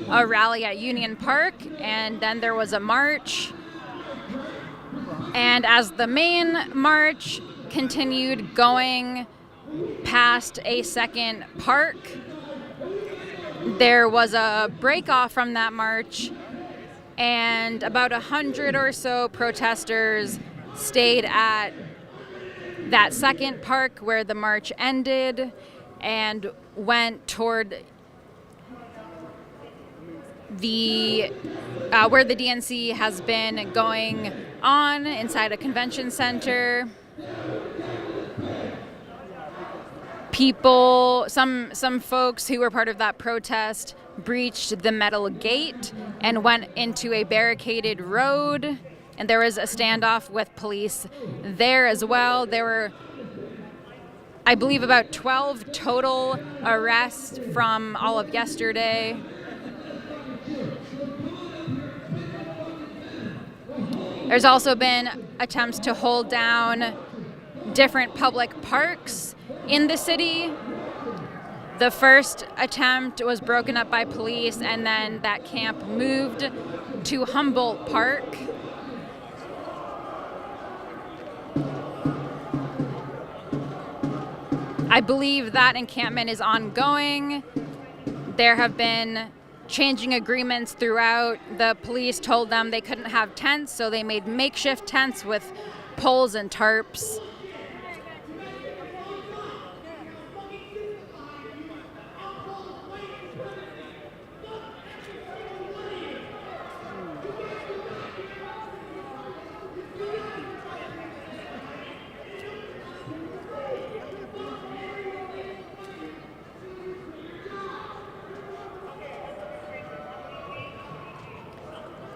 a rally at Union Park, and then there was a march. And as the main march continued going past a second park, there was a break off from that march, and about 100 or so protesters stayed at that second park where the march ended and went toward the where the DNC has been going on inside a convention center. People, some folks who were part of that protest breached the metal gate and went into a barricaded road, and there was a standoff with police there as well. There were, I believe, about 12 total arrests from all of yesterday. There's also been attempts to hold down different public parks in the city. The first attempt was broken up by police, and then that camp moved to Humboldt Park. I believe that encampment is ongoing. There have been changing agreements throughout. The police told them they couldn't have tents, so they made makeshift tents with poles and tarps.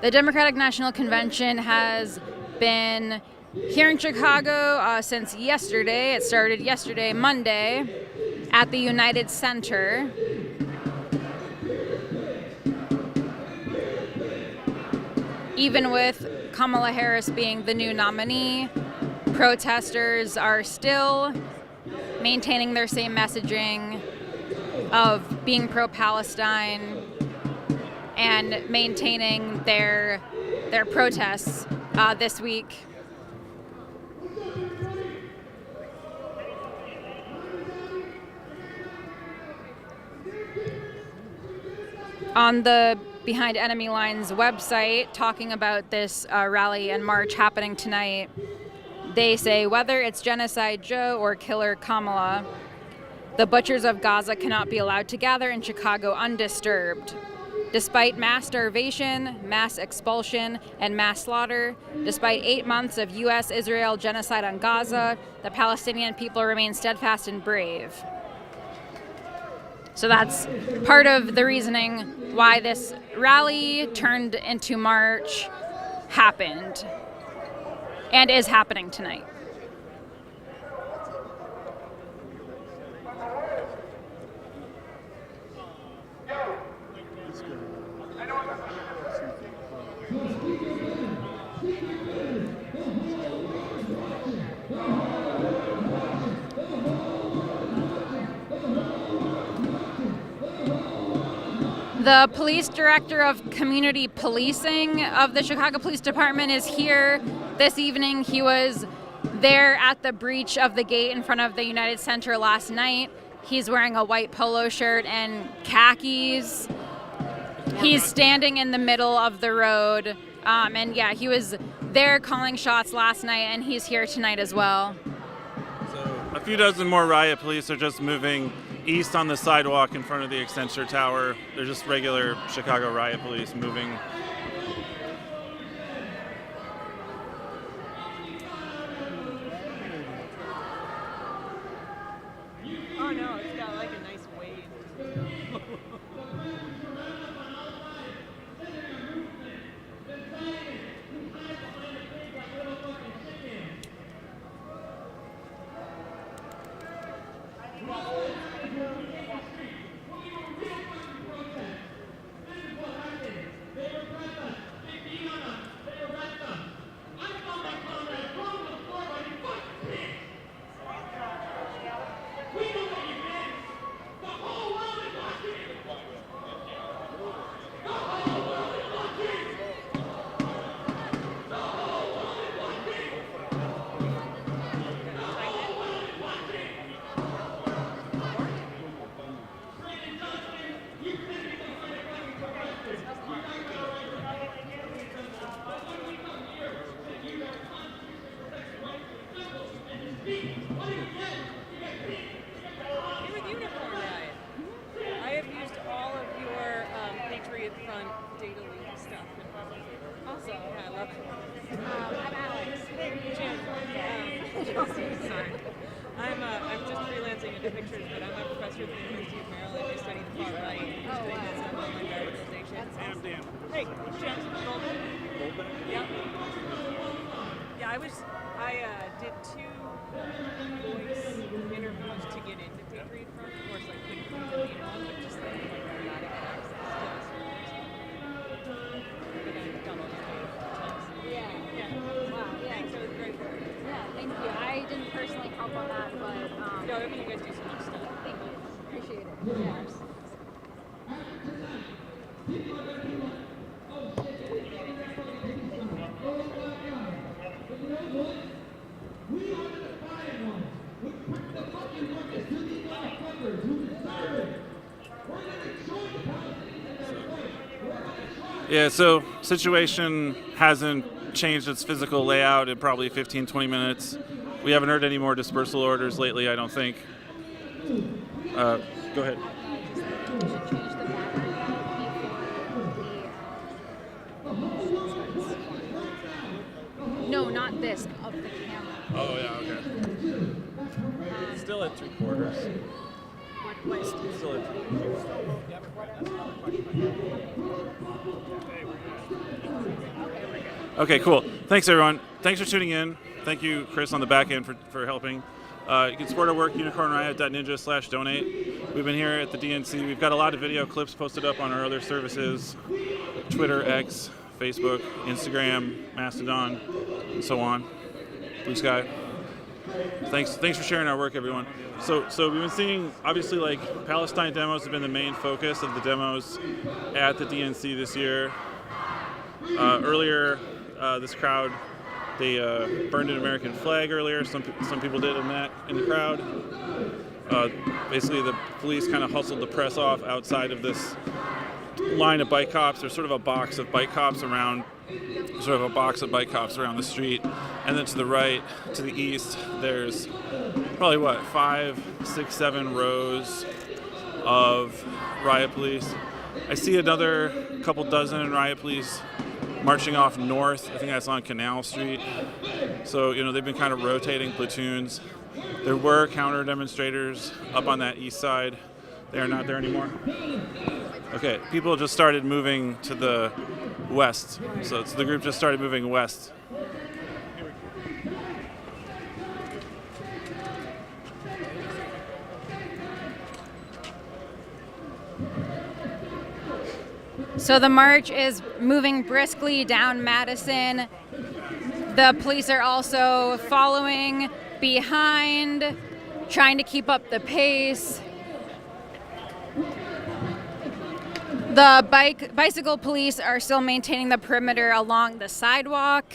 The Democratic National Convention has been here in Chicago since yesterday. It started yesterday, Monday, at the United Center. Even with Kamala Harris being the new nominee, protesters are still maintaining their same messaging of being pro-Palestine and maintaining their protests this week. On the Behind Enemy Lines website, talking about this rally and march happening tonight, they say, whether it's Genocide Joe or Killer Kamala, the butchers of Gaza cannot be allowed to gather in Chicago undisturbed. Despite mass starvation, mass expulsion, and mass slaughter, despite 8 months of U.S.-Israel genocide on Gaza, the Palestinian people remain steadfast and brave. So that's part of the reasoning why this rally turned into march happened and is happening tonight. The police director of community policing of the Chicago Police Department is here this evening. He was there at the breach of the gate in front of the United Center last night. He's wearing a white polo shirt and khakis. He's standing in the middle of the road. And yeah, he was there calling shots last night, and he's here tonight as well. So a few dozen more riot police are just moving east on the sidewalk in front of the Accenture Tower. They're just regular Chicago riot police moving. Oh no, it's got like a nice wave. I'm just freelancing into pictures, but I'm a professor at the University of Maryland. I study the far right. Some online radicalization. Dan. Hey, Jeff Goldman. Yep. Yeah, I did 2 voice interviews to get into Patriot Front. Of course, I couldn't come to the one, but just like I got to get access to the servers. But I've done all these data. Yeah. Wow. Yeah. Thanks. It was great work. Yeah, thank you. I didn't personally help on that, but No, I mean, you guys do so much stuff. thank you. Appreciate it. Yeah. Yeah, so situation hasn't changed its physical layout in probably 15, 20 minutes. We haven't heard any more dispersal orders lately, I don't think. Go ahead. No, not this, of the camera. Oh, yeah, okay. Still at 3/4. Still at 3/4. Okay, cool. Thanks, everyone. Thanks for tuning in. Thank you, Chris, on the back end for helping. You can support our work, unicornriot.ninja/donate. We've been here at the DNC. We've got a lot of video clips posted up on our other services, Twitter, X, Facebook, Instagram, Mastodon, and so on. Blue Sky. Thanks for sharing our work, everyone. So we've been seeing, obviously, like, Palestine demos have been the main focus of the demos at the DNC this year. Earlier, this crowd, they burned an American flag earlier. Some people did in the crowd. Basically, the police kind of hustled the press off outside of this line of bike cops. There's sort of a box of bike cops around the street, and then to the right, to the east, there's probably 5, 6, 7 rows of riot police. I see another couple dozen riot police marching off north. I think that's on Canal Street. So, they've been kind of rotating platoons. There were counter demonstrators up on that east side. They are not there anymore. Okay, people just started moving to the west. So the group just started moving west. So the march is moving briskly down Madison. The police are also following behind, trying to keep up the pace. The bicycle police are still maintaining the perimeter along the sidewalk.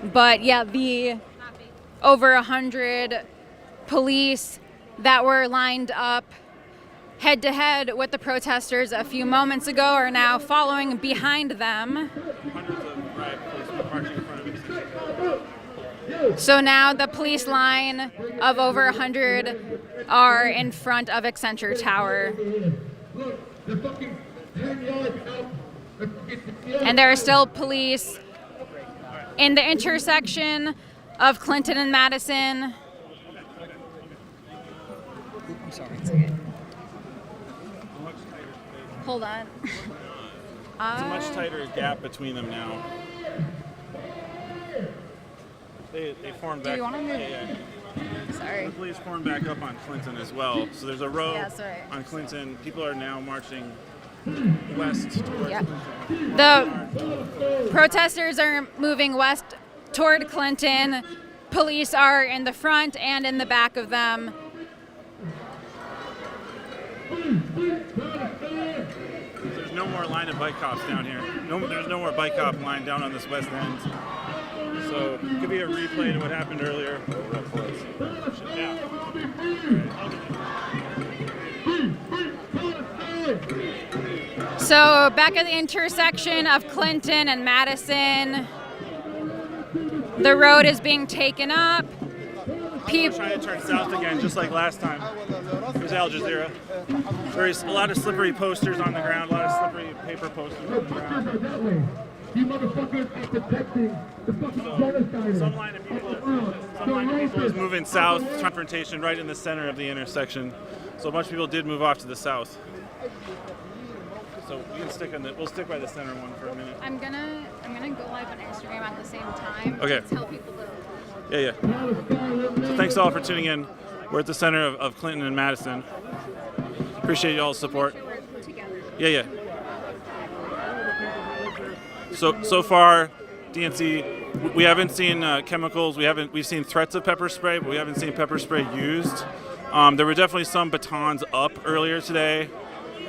But yeah, the over 100 police that were lined up head to head with the protesters a few moments ago are now following behind them. Hundreds of riot police marching in front of us. So now the police line of over 100 are in front of Accenture Tower. And there are still police in the intersection of Clinton and Madison. I'm sorry. Hold on. It's a much tighter gap between them now. They formed back. Do you want to move? Yeah. Sorry. The police formed back up on Clinton as well. So there's a row Yeah, sorry. on Clinton. People are now marching west towards Yeah. Clinton. The protesters are moving west toward Clinton. Police are in the front and in the back of them. There's no more line of bike cops down here. There's no more bike cop line down on this west end. So it could be a replay to what happened earlier. So back at the intersection of Clinton and Madison, the road is being taken up. We're trying to turn south again, just like last time. It was Al Jazeera. There's a lot of slippery posters on the ground, a lot of slippery paper posters on the ground. You motherfuckers are protecting the fucking genociders. Some line of people is moving south. Confrontation right in the center of the intersection. So a bunch of people did move off to the south. So we can stick on we'll stick by the center one for a minute. I'm gonna go live on Instagram at the same time. Okay. To tell people to. Yeah. So thanks all for tuning in. We're at the center of Clinton and Madison. Appreciate y'all's support. We're together. Yeah. So far, DNC, we haven't seen chemicals. We've seen threats of pepper spray, but we haven't seen pepper spray used. There were definitely some batons up earlier today.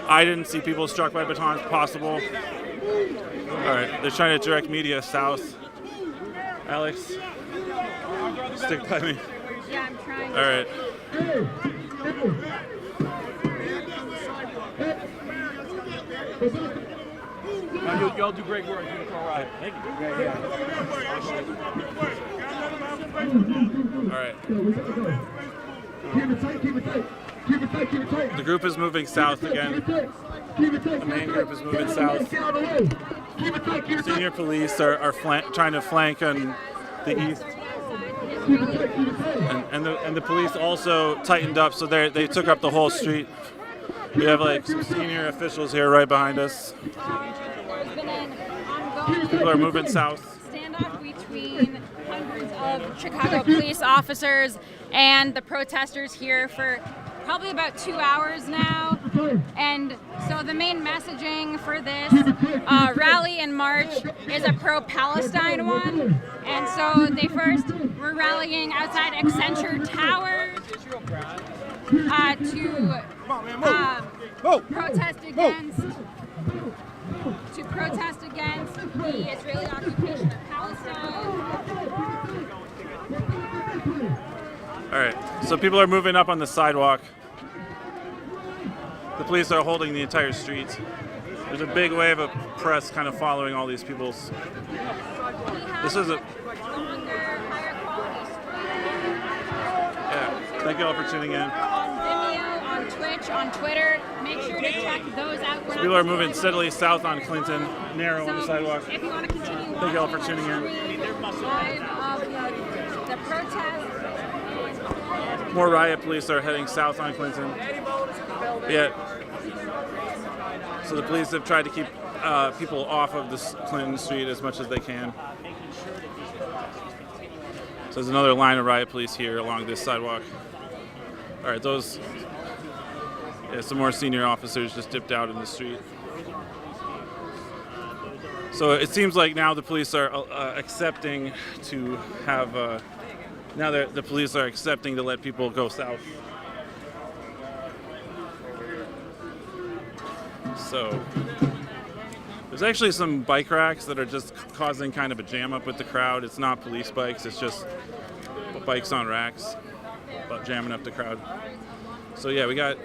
I didn't see people struck by batons possible. All right, they're trying to direct media south. Alex, stick by me. Yeah, I'm trying. All right. Y'all do great work. You can Riot. Thank you. All right. Keep it tight, keep it tight. Keep it tight, keep it tight. The group is moving south again. The main group is moving south. Senior police are trying to flank on the east. And the police also tightened up, so they took up the whole street. We have like some senior officials here right behind us. There's been an ongoing People are moving south. standoff between hundreds of Chicago police officers and the protesters here for probably about 2 hours now. And so the main messaging for this rally and march is a pro-Palestine one. And so they first were rallying outside Accenture Tower to protest against the Israeli occupation of Palestine. All right, so people are moving up on the sidewalk. The police are holding the entire street. There's a big wave of press kind of following all these people's. This is a. Yeah, thank you all for tuning in. On Vimeo, on Twitch, on Twitter, make sure to check those out. So people are moving steadily south on Clinton, narrow on the sidewalk. If you want to continue Thank you all for tuning in. live of the protest. More riot police are heading south on Clinton. Yeah. So the police have tried to keep people off of this Clinton Street as much as they can. So there's another line of riot police here along this sidewalk. All right, some more senior officers just dipped out in the street. So it seems like now the police are accepting to have. Now the police are accepting to let people go south. So there's actually some bike racks that are just causing kind of a jam up with the crowd. It's not police bikes, it's just bikes on racks, but jamming up the crowd. So yeah, we got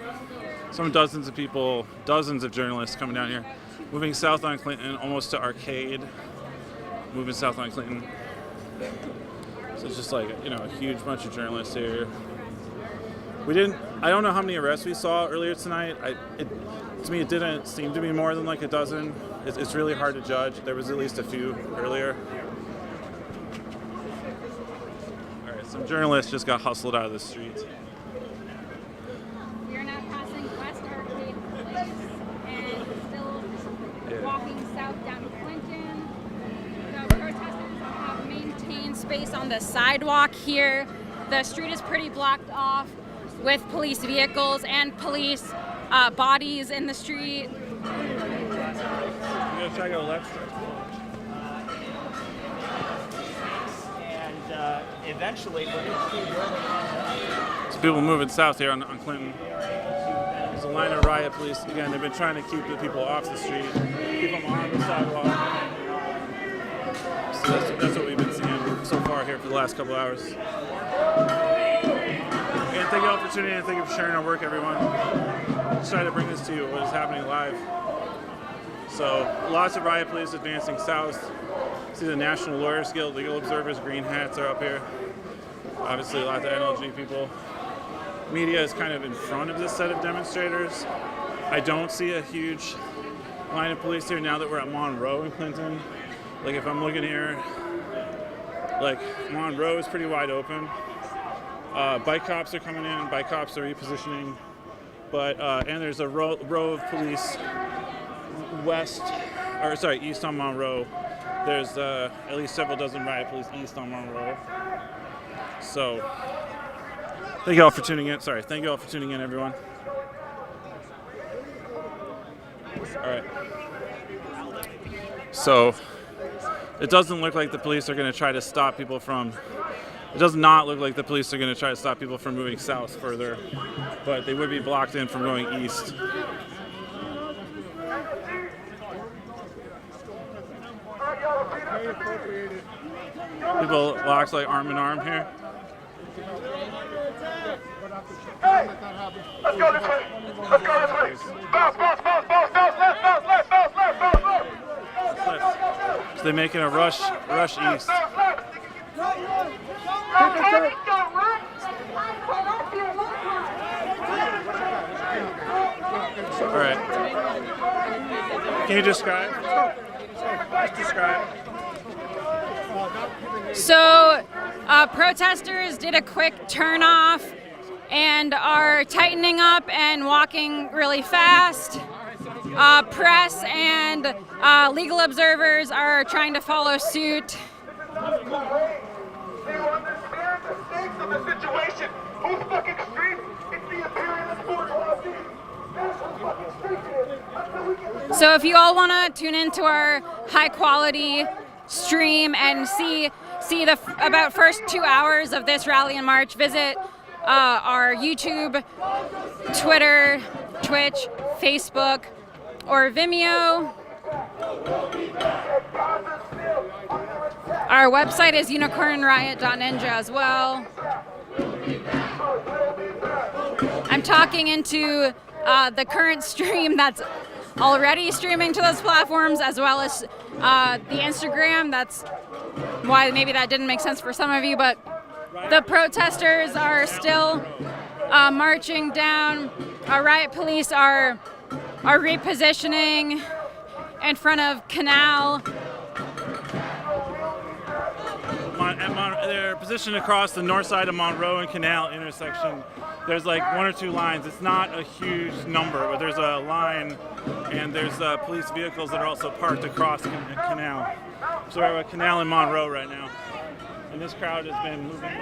Some dozens of people, dozens of journalists coming down here. Moving south on Clinton, almost to Arcade. Moving south on Clinton. So it's just like, you know, a huge bunch of journalists here. I don't know how many arrests we saw earlier tonight. To me, it didn't seem to be more than like a dozen. It's really hard to judge. There was at least a few earlier. All right, some journalists just got hustled out of the street. We are now passing West Arcade Place and still walking south down Clinton. The protesters have maintained space on the sidewalk here. The street is pretty blocked off with police vehicles and police bodies in the street. I'm gonna try to go left. And eventually we're going to see where they're There's people moving south here on Clinton. There's a line of riot police. Again, they've been trying to keep the people off the street, keep them on the sidewalk. So that's what we've been seeing so far here for the last couple hours. Again, thank you all for tuning in. Thank you for sharing our work, everyone. Let's try to bring this to you, what is happening live. So, lots of riot police advancing south. See the National Lawyers Guild, legal observers, green hats are up here. Obviously, lots of NLG people. Media is kind of in front of this set of demonstrators. I don't see a huge line of police here now that we're at Monroe in Clinton. Like, if I'm looking here, like, Monroe is pretty wide open. Bike cops are coming in, bike cops are repositioning. But, and there's a row of police east on Monroe. There's at least several dozen riot police east on Monroe. So, thank you all for tuning in. Thank you all for tuning in, everyone. All right. So, it doesn't look like the police are going to try to stop people from. It does not look like the police are going to try to stop people from moving south further, but they would be blocked in from going east. People locked like arm in arm here. Hey! Let's go this way! Let's go this way! Bounce, bounce, bounce, bounce, bounce, left, bounce, left, bounce, left, bounce, left! So they're making a rush east. All right. Can you describe? Just describe. So, protesters did a quick turnoff and are tightening up and walking really fast. Press and legal observers are trying to follow suit. Do you understand the stakes of the situation? Who's fucking streets? It's the imperialist bourgeoisie. That's what fucking streets is. Until we get the So if you all want to tune into our high quality stream and see the about first 2 hours of this rally and march, visit our YouTube, Twitter, Twitch, Facebook, or Vimeo. Our website is unicornriot.ninja as well. I'm talking into the current stream that's already streaming to those platforms, as well as the Instagram. That's why maybe that didn't make sense for some of you, but the protesters are still marching down. Our riot police are repositioning in front of Canal. They're positioned across the north side of Monroe and Canal intersection. There's like 1 or 2 lines. It's not a huge number, but there's a line, and there's police vehicles that are also parked across Canal. So we're at Canal and Monroe right now, and this crowd has been moving.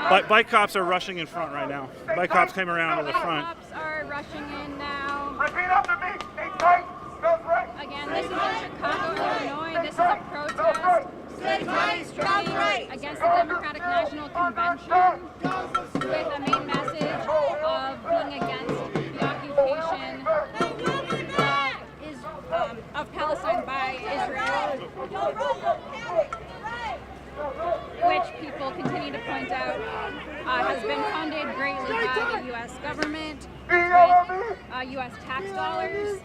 But bike cops are rushing in front right now. Bike cops came around to the front. Cops are rushing in now. repeat after me. Stay tight. Spell right. Again, this is in Chicago, Illinois. This is a protest. Stay tight, spell right. Against the Democratic National Convention, with a main message of being against the occupation of Palestine by Israel, which people continue to point out has been funded greatly by the U.S. government, with U.S. tax dollars.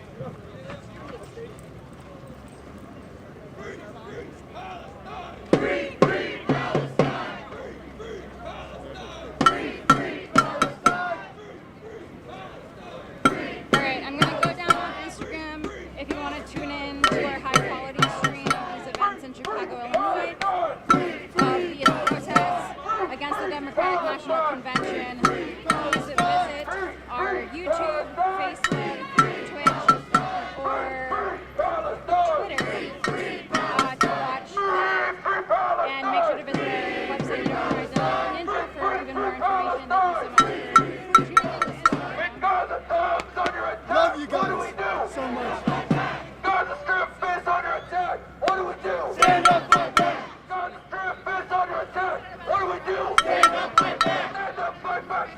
Alright, I'm going to go down on Instagram if you want to tune in to our high-quality stream of these events in Chicago, Illinois, of the protests against the Democratic National Convention. Please visit our YouTube, Facebook, Twitch, or Twitter to watch. And make sure to visit our website, Ninja, for even more information. Thank you so much for tuning in. Love you guys so much. Gaza Strip is under attack. What do we do? Stand up, fight back. Gaza Strip is under attack. What do we do? Stand up, fight back. Stand up, fight back.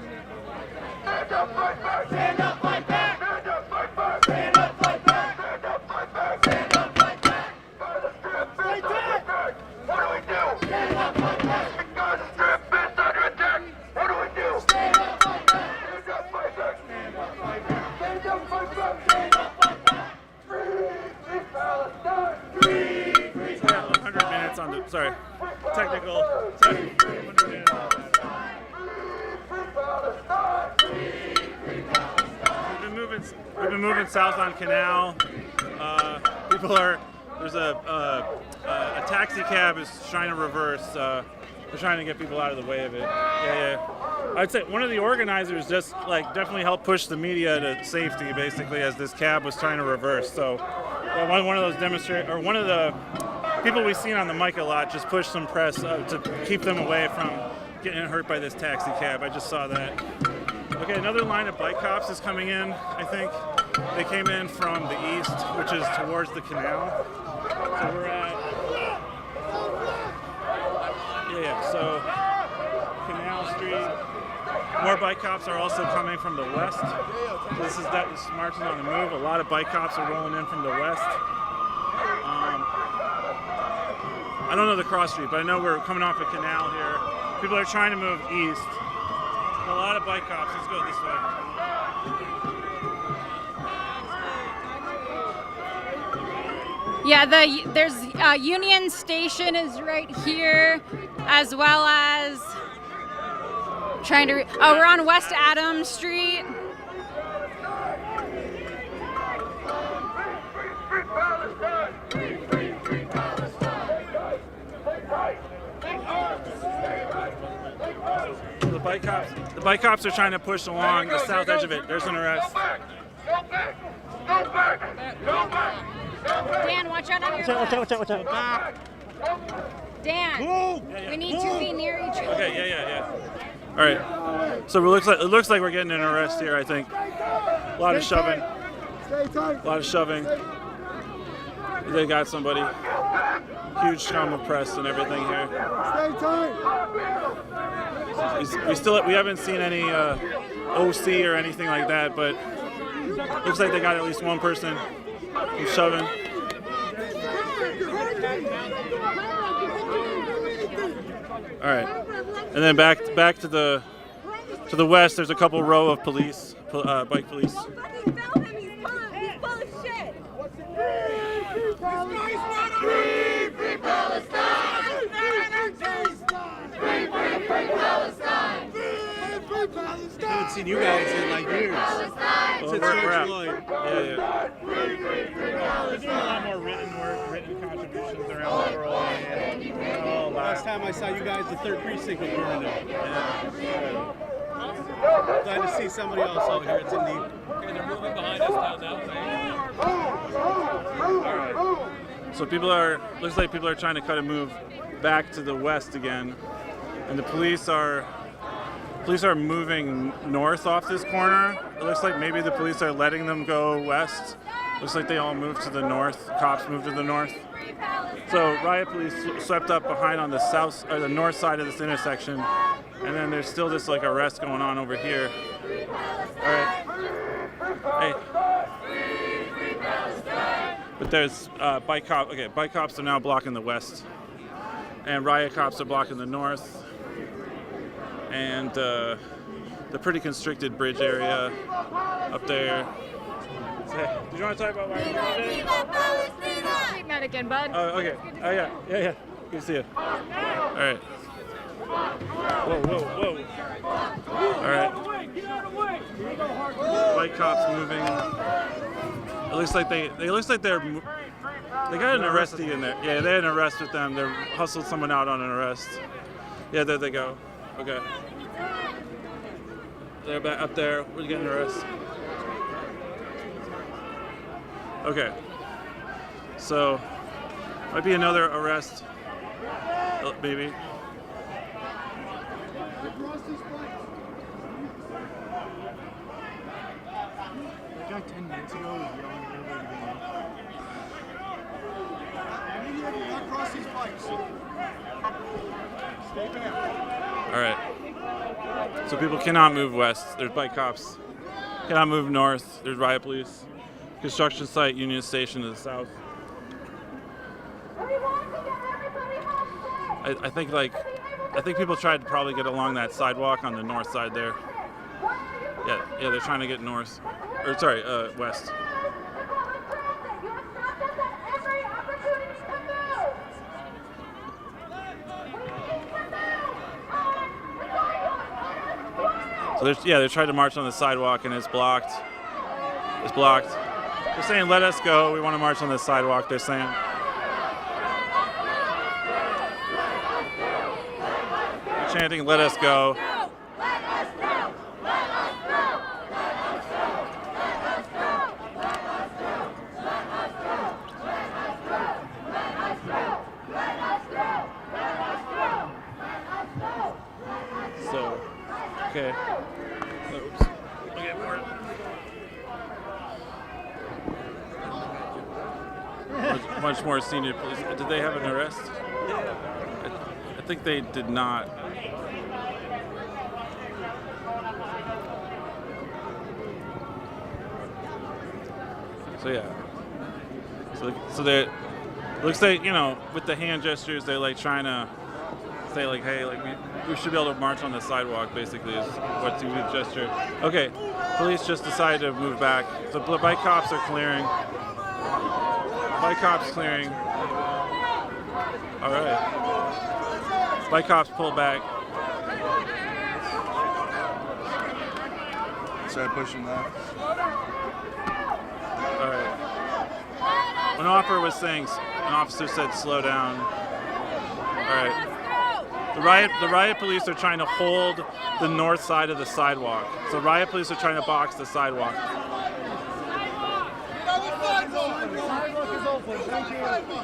Stand up, fight back. Stand up, fight back. Stand up, fight back. Stand up, fight back. Stand up, fight back. Stand up, fight back. Gaza Strip is under attack. What do we do? Stand up, fight back. Gaza Strip is under attack. What do we do? Stand up, fight back. Stand up, fight back. Stand up, fight back. Stand up, fight back. Stand up, fight back. Free Palestine. Free Palestine. 100 minutes on the, sorry, technical. 100 minutes on that. We've been moving south on Canal. There's a taxi cab is trying to reverse. They're trying to get people out of the way of it. Yeah. I'd say one of the organizers just definitely helped push the media to safety, basically, as this cab was trying to reverse. So one of those demonstrators, or one of the people we've seen on the mic a lot, just pushed some press to keep them away from getting hurt by this taxi cab. I just saw that. Okay, another line of bike cops is coming in, I think. They came in from the east, which is towards the canal. So we're at, so Canal Street. More bike cops are also coming from the west. So this is marching on the move. A lot of bike cops are rolling in from the west. I don't know the cross street, but I know we're coming off a canal here. People are trying to move east. A lot of bike cops. Let's go this way. Yeah, there's Union Station is right here, as well as we're on West Adams Street. The bike cops are trying to push along the south edge of it. There's an arrest. Dan, watch out on your left. Watch out. Dan, we need to be near each other. Okay, yeah. All right. So it looks like we're getting an arrest here, I think. A lot of shoving. They got somebody. Huge scum of press and everything here. We haven't seen any OC or anything like that, but looks like they got at least one person who's shoving. All right, and then back to the west. There's a couple row of police, bike police. He's full of shit. Free Palestine! Free Palestine! I haven't seen you guys in years. Since George Floyd. Yeah. We're doing a lot more written contributions around the world. Last time I saw you guys, the 3rd precinct was burning up. Glad to see somebody else out here. It's in need. Okay, they're moving behind us down that way. So looks like people are trying to cut a move back to the west again, and the police are moving north off this corner. It looks like maybe the police are letting them go west. Looks like they all moved to the north. Cops moved to the north. So riot police swept up behind on the south or the north side of this intersection, and then there's still this arrest going on over here. All right. Hey. But there's bike cops. Okay, bike cops are now blocking the west, and riot cops are blocking the north. And the pretty constricted bridge area up there. Hey, did you want to talk about why we're here? Take that again, bud. Oh, okay. Oh, yeah. Good to see you. All right. Whoa. All right. White cops moving. It looks like they got an arrestee in there. Yeah, they had an arrest with them. They hustled someone out on an arrest. Yeah, there they go. Okay. They're back up there. We're getting an arrest. Okay. So, might be another arrest. Maybe. That guy 10 minutes ago was yelling at everybody to be not cross these bikes. Stay back. All right. So people cannot move west. There's bike cops. Cannot move north. There's riot police. Construction site, Union Station to the south. I think people tried to probably get along that sidewalk on the north side there. Yeah, they're trying to get north. Or sorry, west. So they're trying to march on the sidewalk and it's blocked. It's blocked. They're saying, let us go. We want to march on the sidewalk, they're saying. They're chanting, let us go. So, okay. Oops. Okay, more. Much more senior police. Did they have an arrest? Yeah. I think they did not. So yeah. So they looks like, you know, with the hand gestures, they're like trying to say like, hey, like we should be able to march on the sidewalk. Basically, is what the gesture. Okay, police just decided to move back. So bike cops are clearing. Bike cops clearing. All right. Bike cops pull back. Start pushing that. All right. An officer said slow down. All right. The riot police are trying to hold the north side of the sidewalk. So riot police are trying to box the sidewalk.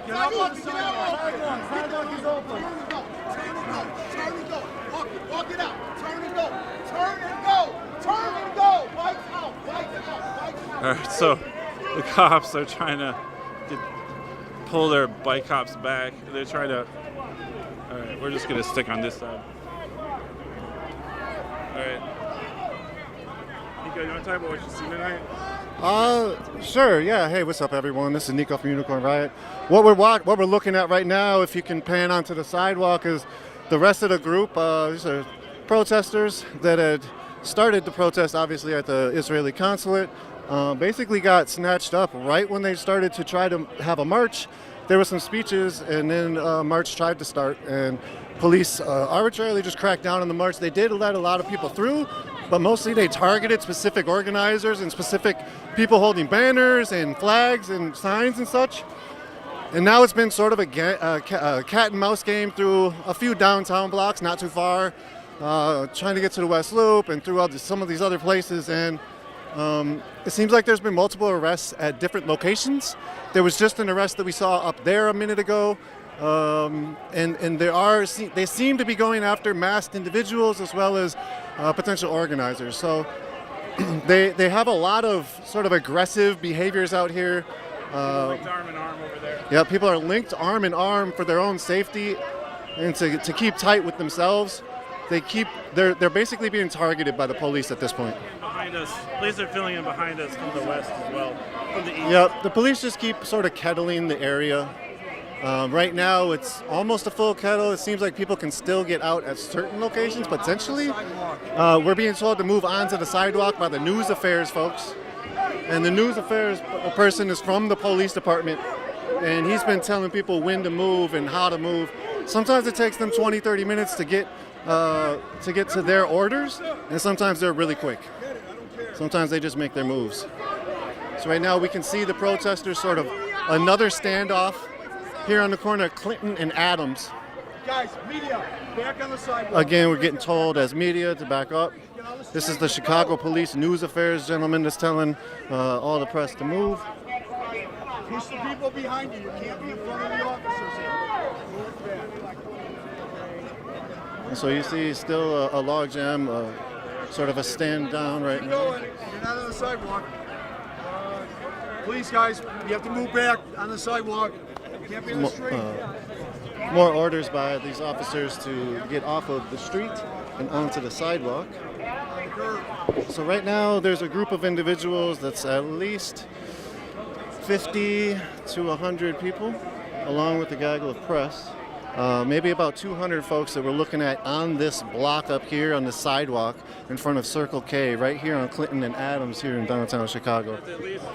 Get up on the sidewalk. Sidewalk is open. Turn and go. Walk it out. Turn and go. Bikes out. All right, so the cops are trying to pull their bike cops back. They're trying to. All right, we're just gonna stick on this side. All right. Nico, you want to talk about what you see tonight? Sure, yeah. Hey, what's up, everyone? This is Nico from Unicorn Riot. What we're looking at right now, if you can pan onto the sidewalk, is the rest of the group. These are protesters that had started the protest, obviously, at the Israeli Consulate. Basically got snatched up right when they started to try to have a march. There were some speeches, and then march tried to start, and police arbitrarily just cracked down on the march. They did let a lot of people through, but mostly they targeted specific organizers and specific people holding banners and flags and signs and such. And now it's been sort of a cat and mouse game through a few downtown blocks, not too far, trying to get to the West Loop and through some of these other places. And it seems like there's been multiple arrests at different locations. There was just an arrest that we saw up there a minute ago. And they seem to be going after masked individuals as well as potential organizers. So they have a lot of sort of aggressive behaviors out here. Linked arm in arm over there. Yeah, people are linked arm in arm for their own safety and to keep tight with themselves. They're basically being targeted by the police at this point. Behind us, police are filling in behind us from the west as well, from the east. Yeah, the police just keep sort of kettling the area. Right now, it's almost a full kettle. It seems like people can still get out at certain locations, potentially. We're being told to move onto the sidewalk by the news affairs folks. And the news affairs person is from the police department, and he's been telling people when to move and how to move. Sometimes it takes them 20, 30 minutes to get to their orders, and sometimes they're really quick. Sometimes they just make their moves. So right now we can see the protesters sort of another standoff here on the corner of Clinton and Adams. Guys, media, back on the sidewalk. Again, we're getting told as media to back up. This is the Chicago Police News Affairs gentleman that's telling all the press to move. Push the people behind you. You can't be in front of the officers here. Move back. And so you see still a log jam, sort of a stand down right now. You're not on the sidewalk. Please, guys, you have to move back on the sidewalk. You can't be on the street. More orders by these officers to get off of the street and onto the sidewalk. So right now there's a group of individuals that's at least 50 to 100 people, along with the gaggle of press. Maybe about 200 folks that we're looking at on this block up here on the sidewalk in front of Circle K, right here on Clinton and Adams here in downtown Chicago. At least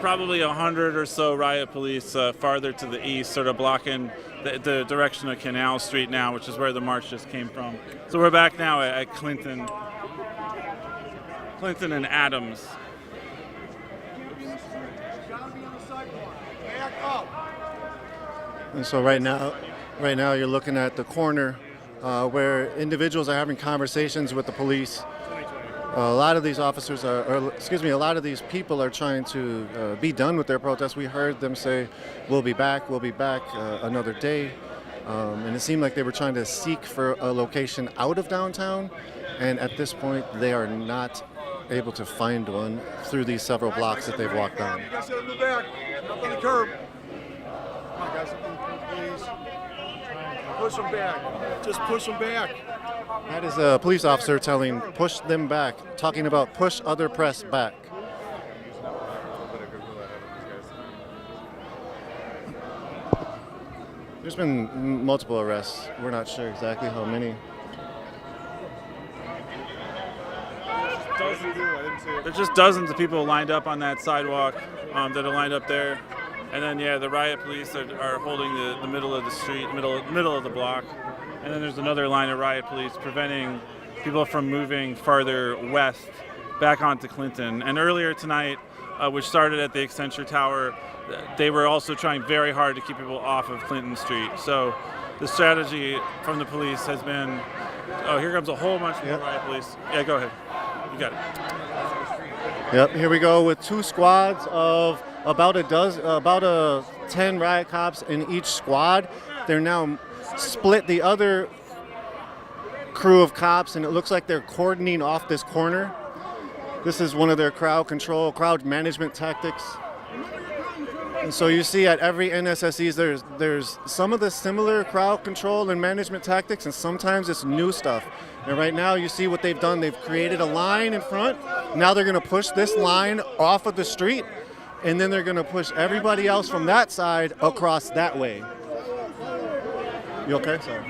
probably 100 or so riot police farther to the east, sort of blocking the direction of Canal Street now, which is where the march just came from. So we're back now at Clinton and Adams. And so right now you're looking at the corner where individuals are having conversations with the police. A lot of these officers a lot of these people are trying to be done with their protest. We heard them say, we'll be back another day. And it seemed like they were trying to seek for a location out of downtown. And at this point, they are not able to find one through these several blocks that they've walked down. You guys gotta move back. Up on the curb. Come on, guys. Please. Push them back. Just push them back. That is a police officer push them back, talking about push other press back. There's been multiple arrests. We're not sure exactly how many. There's just dozens of people lined up on that sidewalk that are lined up there. And then, the riot police are holding the middle of the street, middle of the block. And then there's another line of riot police preventing people from moving farther west back onto Clinton. And earlier tonight, which started at the Accenture Tower, they were also trying very hard to keep people off of Clinton Street. So the strategy from the police has been, here comes a whole bunch more riot police. Yeah, go ahead. You got it. Yep, here we go with two squads of about 10 riot cops in each squad. They're now split the other crew of cops, and it looks like they're cordoning off this corner. This is one of their crowd management tactics. And so you see at every NSSEs there's some of the similar crowd control and management tactics, and sometimes it's new stuff. And right now you see what they've done. They've created a line in front. Now they're going to push this line off of the street, and then they're going to push everybody else from that side across that way. You okay? Sorry.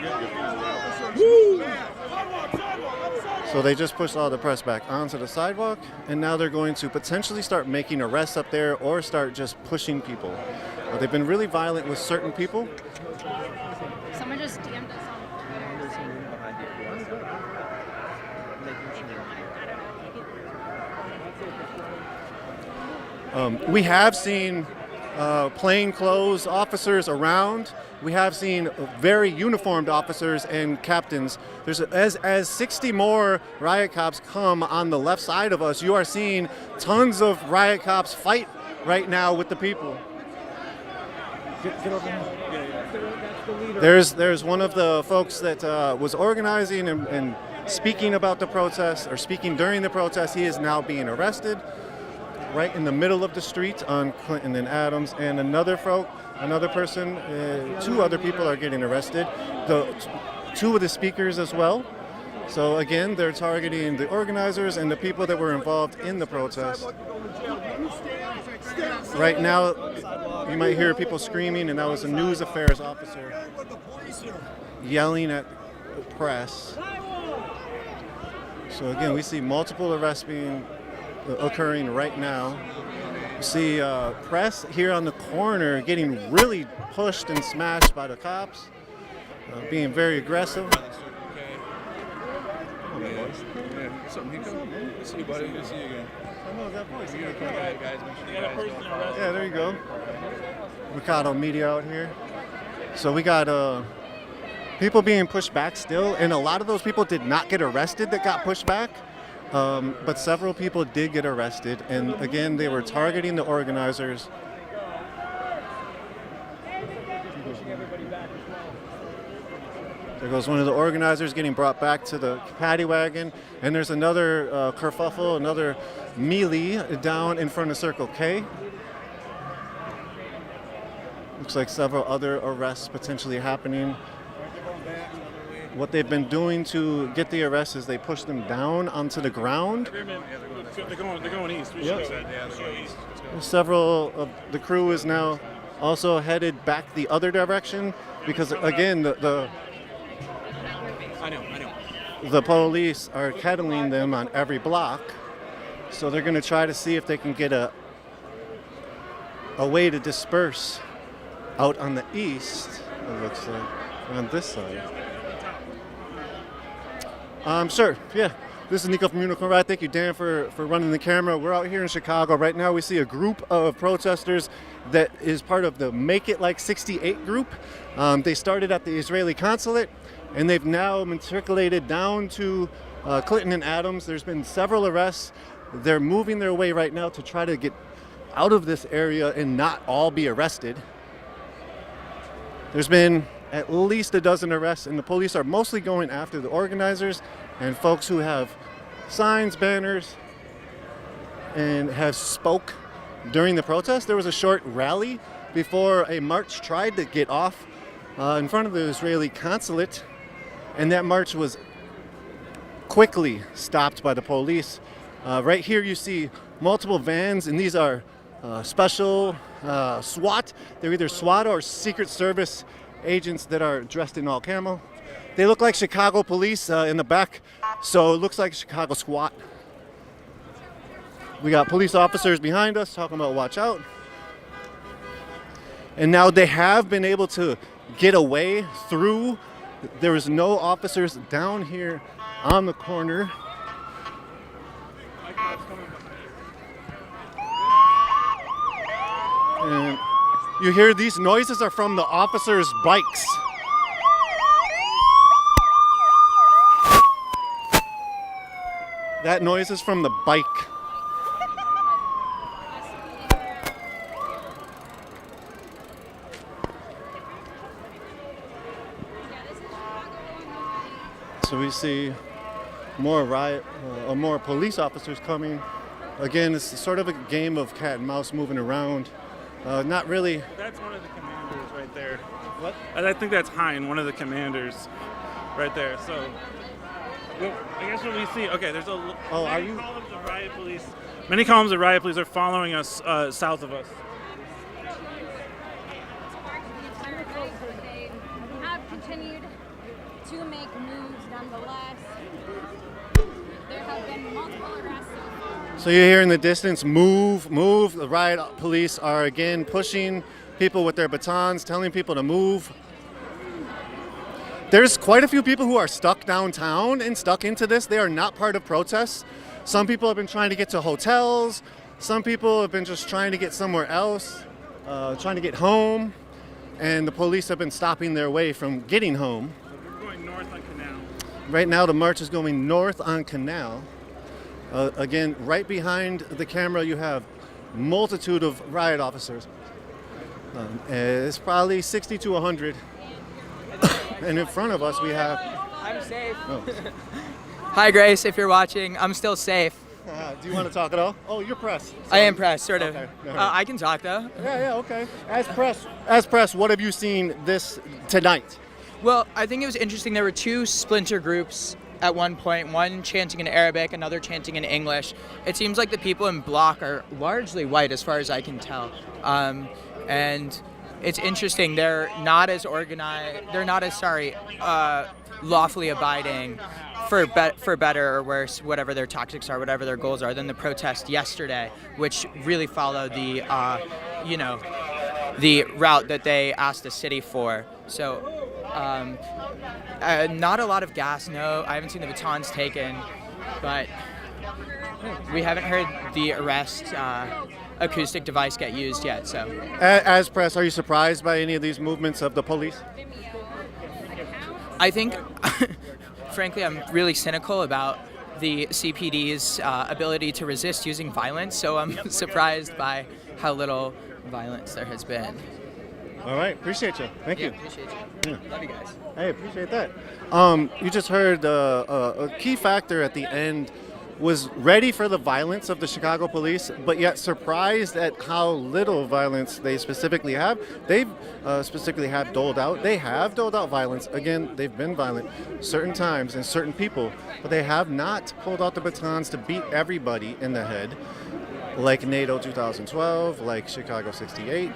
So they just pushed all the press back onto the sidewalk, and now they're going to potentially start making arrests up there or start just pushing people. They've been really violent with certain people. Someone just DM'd us on Twitter. We have seen plainclothes officers around. We have seen very uniformed officers and captains. There's as 60 more riot cops come on the left side of us. You are seeing tons of riot cops fight right now with the people. Get over here. There's one of the folks that was organizing and speaking about the protest, or speaking during the protest. He is now being arrested right in the middle of the street on Clinton and Adams, and another person, two other people are getting arrested. Two of the speakers as well. So again, they're targeting the organizers and the people that were involved in the protest. Right now, you might hear people screaming, and that was a news affairs officer yelling at the press. So again, we see multiple arrests occurring right now. You see press here on the corner getting really pushed and smashed by the cops, being very aggressive. What's up, Nico? Good to see you, buddy. Good to see you again. I know that voice. Guys, yeah, there you go. Ricardo Media out here. So we got people being pushed back still, and a lot of those people did not get arrested that got pushed back, but several people did get arrested, and again, they were targeting the organizers. There goes one of the organizers getting brought back to the paddy wagon, and there's another kerfuffle, another melee down in front of Circle K. Looks like several other arrests potentially happening. What they've been doing to get the arrests is they push them down onto the ground. They're going east. Several of the crew is now also headed back the other direction because, again, the police are kettling them on every block, so they're going to try to see if they can get a way to disperse out on the east, it looks like, on this side. Sure, yeah. This is Nico from Unicorn Riot. Thank you, Dan, for running the camera. We're out here in Chicago. Right now we see a group of protesters that is part of the Make It Like 68 group. They started at the Israeli Consulate, and they've now matriculated down to Clinton and Adams. There's been several arrests. They're moving their way right now to try to get out of this area and not all be arrested. There's been at least a dozen arrests, and the police are mostly going after the organizers and folks who have signs, banners, and have spoke during the protest. There was a short rally before a march tried to get off in front of the Israeli consulate, and that march was quickly stopped by the police. Right here you see multiple vans, and these are special SWAT. They're either SWAT or Secret Service agents that are dressed in all camo. They look like Chicago police in the back, so it looks like Chicago SWAT. We got police officers behind us talking about watch out. And now they have been able to get away through. There was no officers down here on the corner. And you hear these noises are from the officers' bikes. That noise is from the bike. So we see more more police officers coming. Again, it's sort of a game of cat and mouse moving around. Not really. That's one of the commanders right there. What? I think that's Hein, one of the commanders, right there. So, well, I guess what we see. Okay, there's a many columns of riot police. Many columns of riot police are following us south of us. They have continued to make moves nonetheless. There have been multiple arrests. So you hear in the distance, move, move. The riot police are again pushing people with their batons, telling people to move. There's quite a few people who are stuck downtown and stuck into this. They are not part of protests. Some people have been trying to get to hotels. Some people have been just trying to get somewhere else, trying to get home. And the police have been stopping their way from getting home. We're going north on Canal. Right now the march is going north on Canal. Again, right behind the camera, you have multitude of riot officers. It's probably 60 to 100. And in front of us, we have... I'm safe. Oh. Hi, Grace, if you're watching. I'm still safe. Do you want to talk at all? Oh, you're press. Sorry. I am press, sort of. Okay. I can talk, though. Yeah, okay. As press, what have you seen this tonight? Well, I think it was interesting. There were two splinter groups at one point, one chanting in Arabic, another chanting in English. It seems like the people in block are largely white as far as I can tell. And it's interesting, they're not as organized, lawfully abiding for better or worse, whatever their tactics are, whatever their goals are, than the protest yesterday, which really followed the, the route that they asked the city for. So, not a lot of gas, no, I haven't seen the batons taken, but we haven't heard the arrest acoustic device get used yet, so. As press, are you surprised by any of these movements of the police? I think, frankly, I'm really cynical about the CPD's ability to resist using violence, so I'm surprised by how little violence there has been. All right, appreciate you. Thank you. Appreciate you. Yeah. Love you guys. Hey, appreciate that. You just heard a key factor at the end was ready for the violence of the Chicago police, but yet surprised at how little violence they specifically have. They've specifically have doled out. They have doled out violence. Again, they've been violent certain times and certain people, but they have not pulled out the batons to beat everybody in the head, like NATO 2012, like Chicago 68.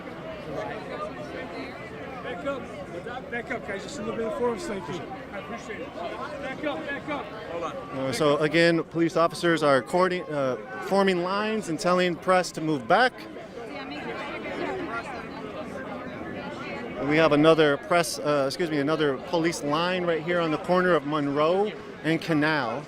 Back up, guys. Just a little bit of forward, thank you. I appreciate it. Back up. Hold on. So again, police officers are forming lines and telling press to move back. And we have another another police line right here on the corner of Monroe and Canal.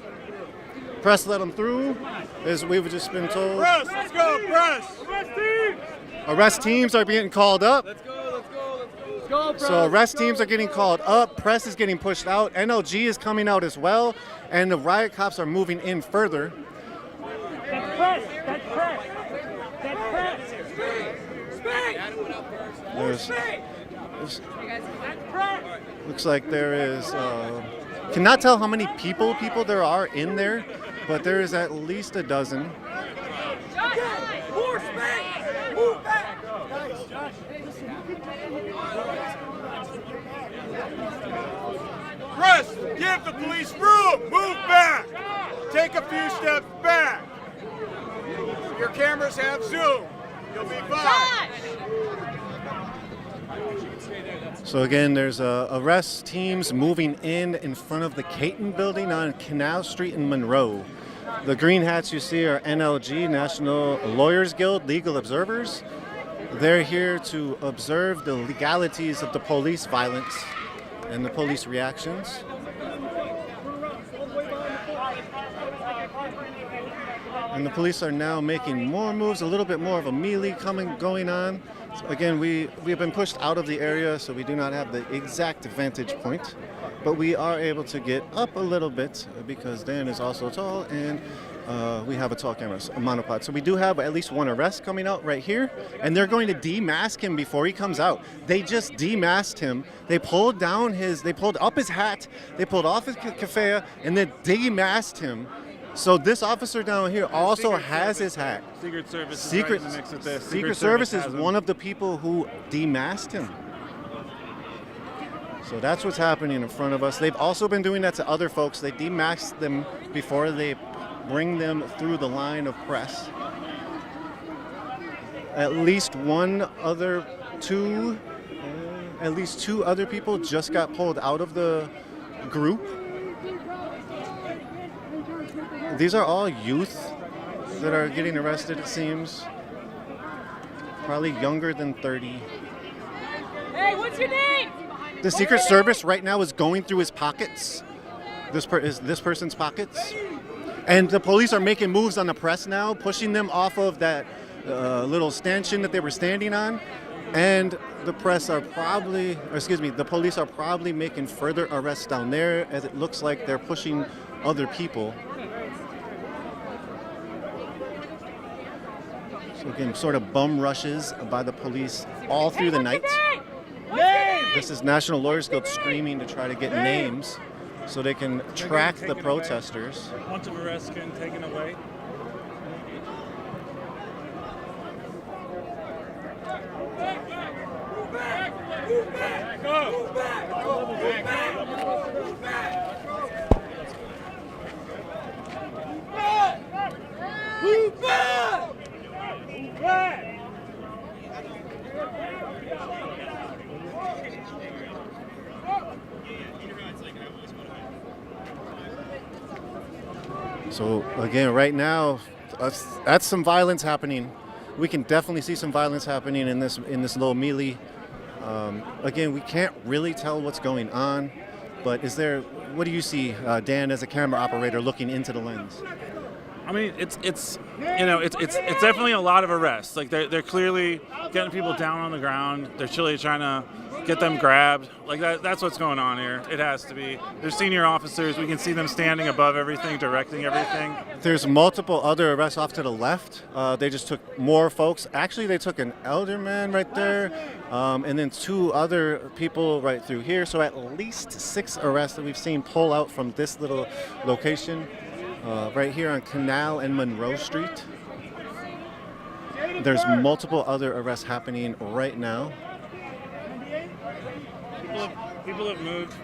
Press let them through, as we've just been told. Press, let's go, press. Arrest teams. Arrest teams are being called up. Let's go. Go, press. So arrest teams are getting called up. Press is getting pushed out. NLG is coming out as well, and the riot cops are moving in further. That's press. Looks like there is, cannot tell how many people there are in there, but there is at least a dozen. More space. Move back. Press, give the police room. Move back. Take a few steps back. Your cameras have zoom. You'll be fine. So again, there's arrest teams moving in front of the Kettling building on Canal Street in Monroe. The green hats you see are NLG, National Lawyers Guild, legal observers. They're here to observe the legalities of the police violence and the police reactions. And the police are now making more moves, a little bit more of a melee going on. So again, we have been pushed out of the area, so we do not have the exact vantage point. But we are able to get up a little bit because Dan is also tall, and we have a tall camera, a monopod. So we do have at least one arrest coming out right here, and they're going to demask him before he comes out. They just demasked him. They pulled up his hat, they pulled off his keffiyeh, and then demasked him. So this officer down here also has his hat. Secret Service is Secret right in the mix with this. Secret Service is one of the people who demasked him. So that's what's happening in front of us. They've also been doing that to other folks. They demask them before they bring them through the line of press. At least two other people just got pulled out of the group. These are all youth that are getting arrested, it seems. Probably younger than 30. Hey, what's your name? The Secret Service right now is going through his pockets. This person's pockets. And the police are making moves on the press now, pushing them off of that little stanchion that they were standing on. And the police are probably making further arrests down there, as it looks like they're pushing other people. So again, sort of bum rushes by the police all through the night. This is National Lawyers Guild screaming to try to get names so they can track the protesters. A bunch of arrests getting taken away. So again, right now, that's some violence happening. We can definitely see some violence happening in this little melee. Again, we can't really tell what's going on, but what do you see, Dan, as a camera operator looking into the lens? I mean, it's definitely a lot of arrests. Like they're clearly getting people down on the ground. They're clearly trying to get them grabbed. Like that's what's going on here. It has to be. There's senior officers. We can see them standing above everything, directing everything. There's multiple other arrests off to the left. They just took more folks. Actually, they took an elder man right there, and then 2 other people right through here. So at least 6 arrests that we've seen pull out from this little location. Right here on Canal and Monroe Street. There's multiple other arrests happening right now. People have moved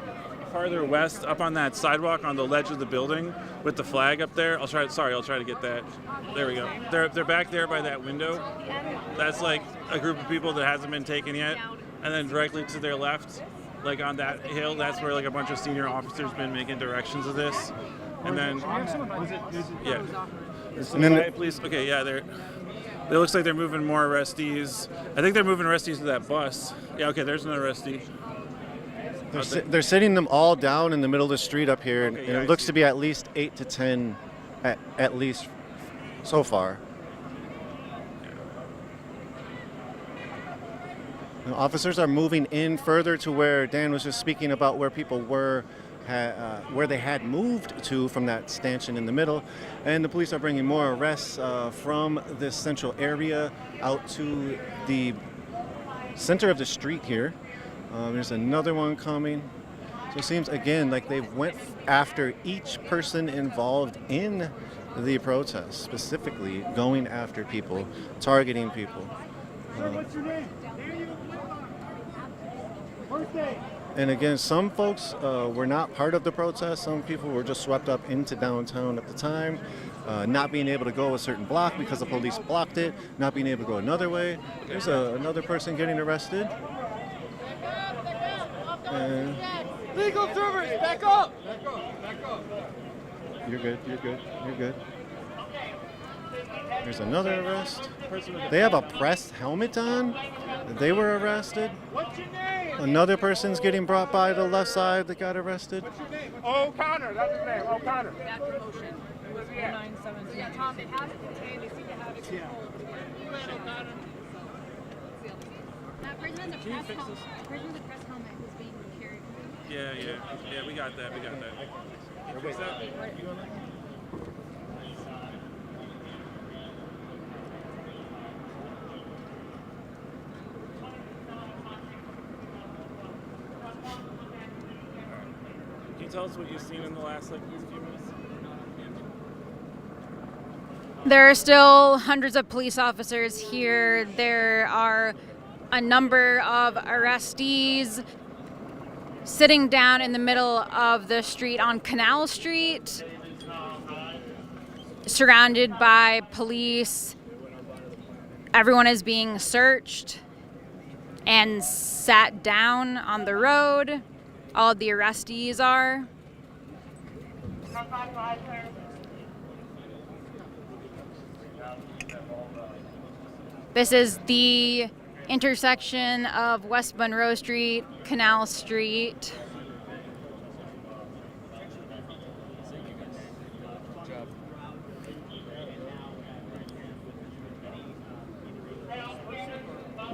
farther west up on that sidewalk on the ledge of the building with the flag up there. I'll try to get that. There we go. They're back there by that window. That's like a group of people that hasn't been taken yet. And then directly to their left, like on that hill, that's where like a bunch of senior officers been making directions of this. And then, yeah. And then the police. Okay, yeah, it looks like they're moving more arrestees. I think they're moving arrestees to that bus. Yeah, okay, there's another arrestee. They're sitting them all down in the middle of the street up here, and it looks to be at least 8 to 10, at least so far. Now, officers are moving in further to where Dan was just speaking about, where people were. Where they had moved to from that stanchion in the middle, and the police are bringing more arrests from this central area out to the center of the street here. There's another one coming. So it seems again like they went after each person involved in the protest, specifically going after people, targeting people. What's your name? Birthday. And again, some folks were not part of the protest. Some people were just swept up into downtown at the time, not being able to go a certain block because the police blocked it, not being able to go another way. There's another person getting arrested. Legal servers, back up! Back up. You're good. There's another arrest. They have a pressed helmet on. They were arrested. What's your name? Another person's getting brought by the left side that got arrested. What's your name? O'Connor, that's his name, O'Connor. That promotion was 0917. Yeah, Tom, they have it contained. They seem to have it controlled. That person in the press helmet was being carried. Yeah, we got that. What's that? Can you tell us what you've seen in the last few minutes? There are still hundreds of police officers here. There are a number of arrestees sitting down in the middle of the street on Canal Street, surrounded by police. Everyone is being searched and sat down on the road. All of the arrestees are. This is the intersection of West Monroe Street, Canal Street.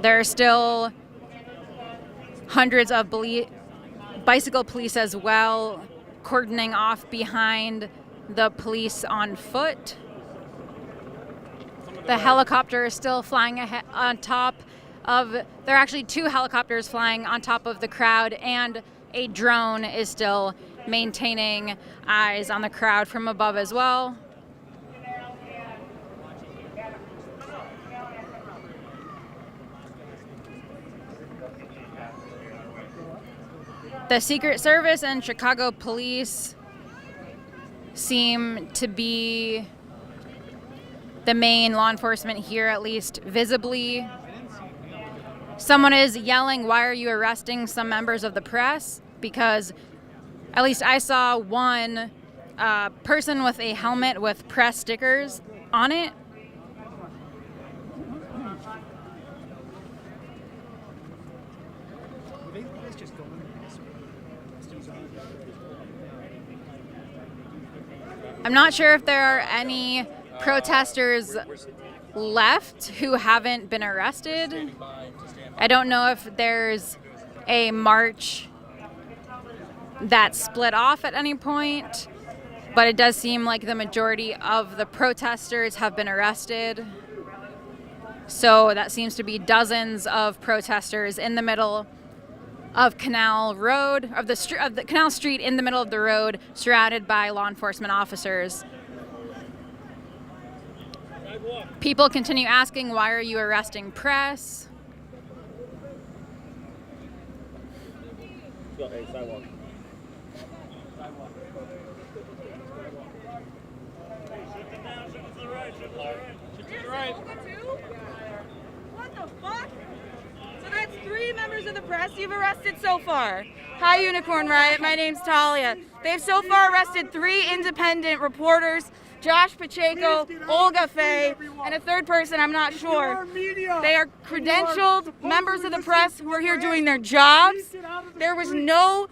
There are still hundreds of bicycle police as well, cordoning off behind the police on foot. The helicopter is still flying on top of, there are actually 2 helicopters flying on top of the crowd, and a drone is still maintaining eyes on the crowd from above as well. The Secret Service and Chicago police seem to be the main law enforcement here, at least visibly. Someone is yelling, "Why are you arresting some members of the press?" Because at least I saw one a person with a helmet with press stickers on it. I'm not sure if there are any protesters left who haven't been arrested. I don't know if there's a march that split off at any point, but it does seem like the majority of the protesters have been arrested. So that seems to be dozens of protesters in the middle of Canal Road, of the Canal Street, in the middle of the road, surrounded by law enforcement officers. People continue asking, why are you arresting press? Sidewalk. What the fuck? So that's 3 members of the press you've arrested so far. Hi, Unicorn Riot. My name's Talia. They've so far arrested 3 independent reporters, Josh Pacheco, Olga Faye, and a third person I'm not sure. They are credentialed members of the press who are here doing their jobs. There was no,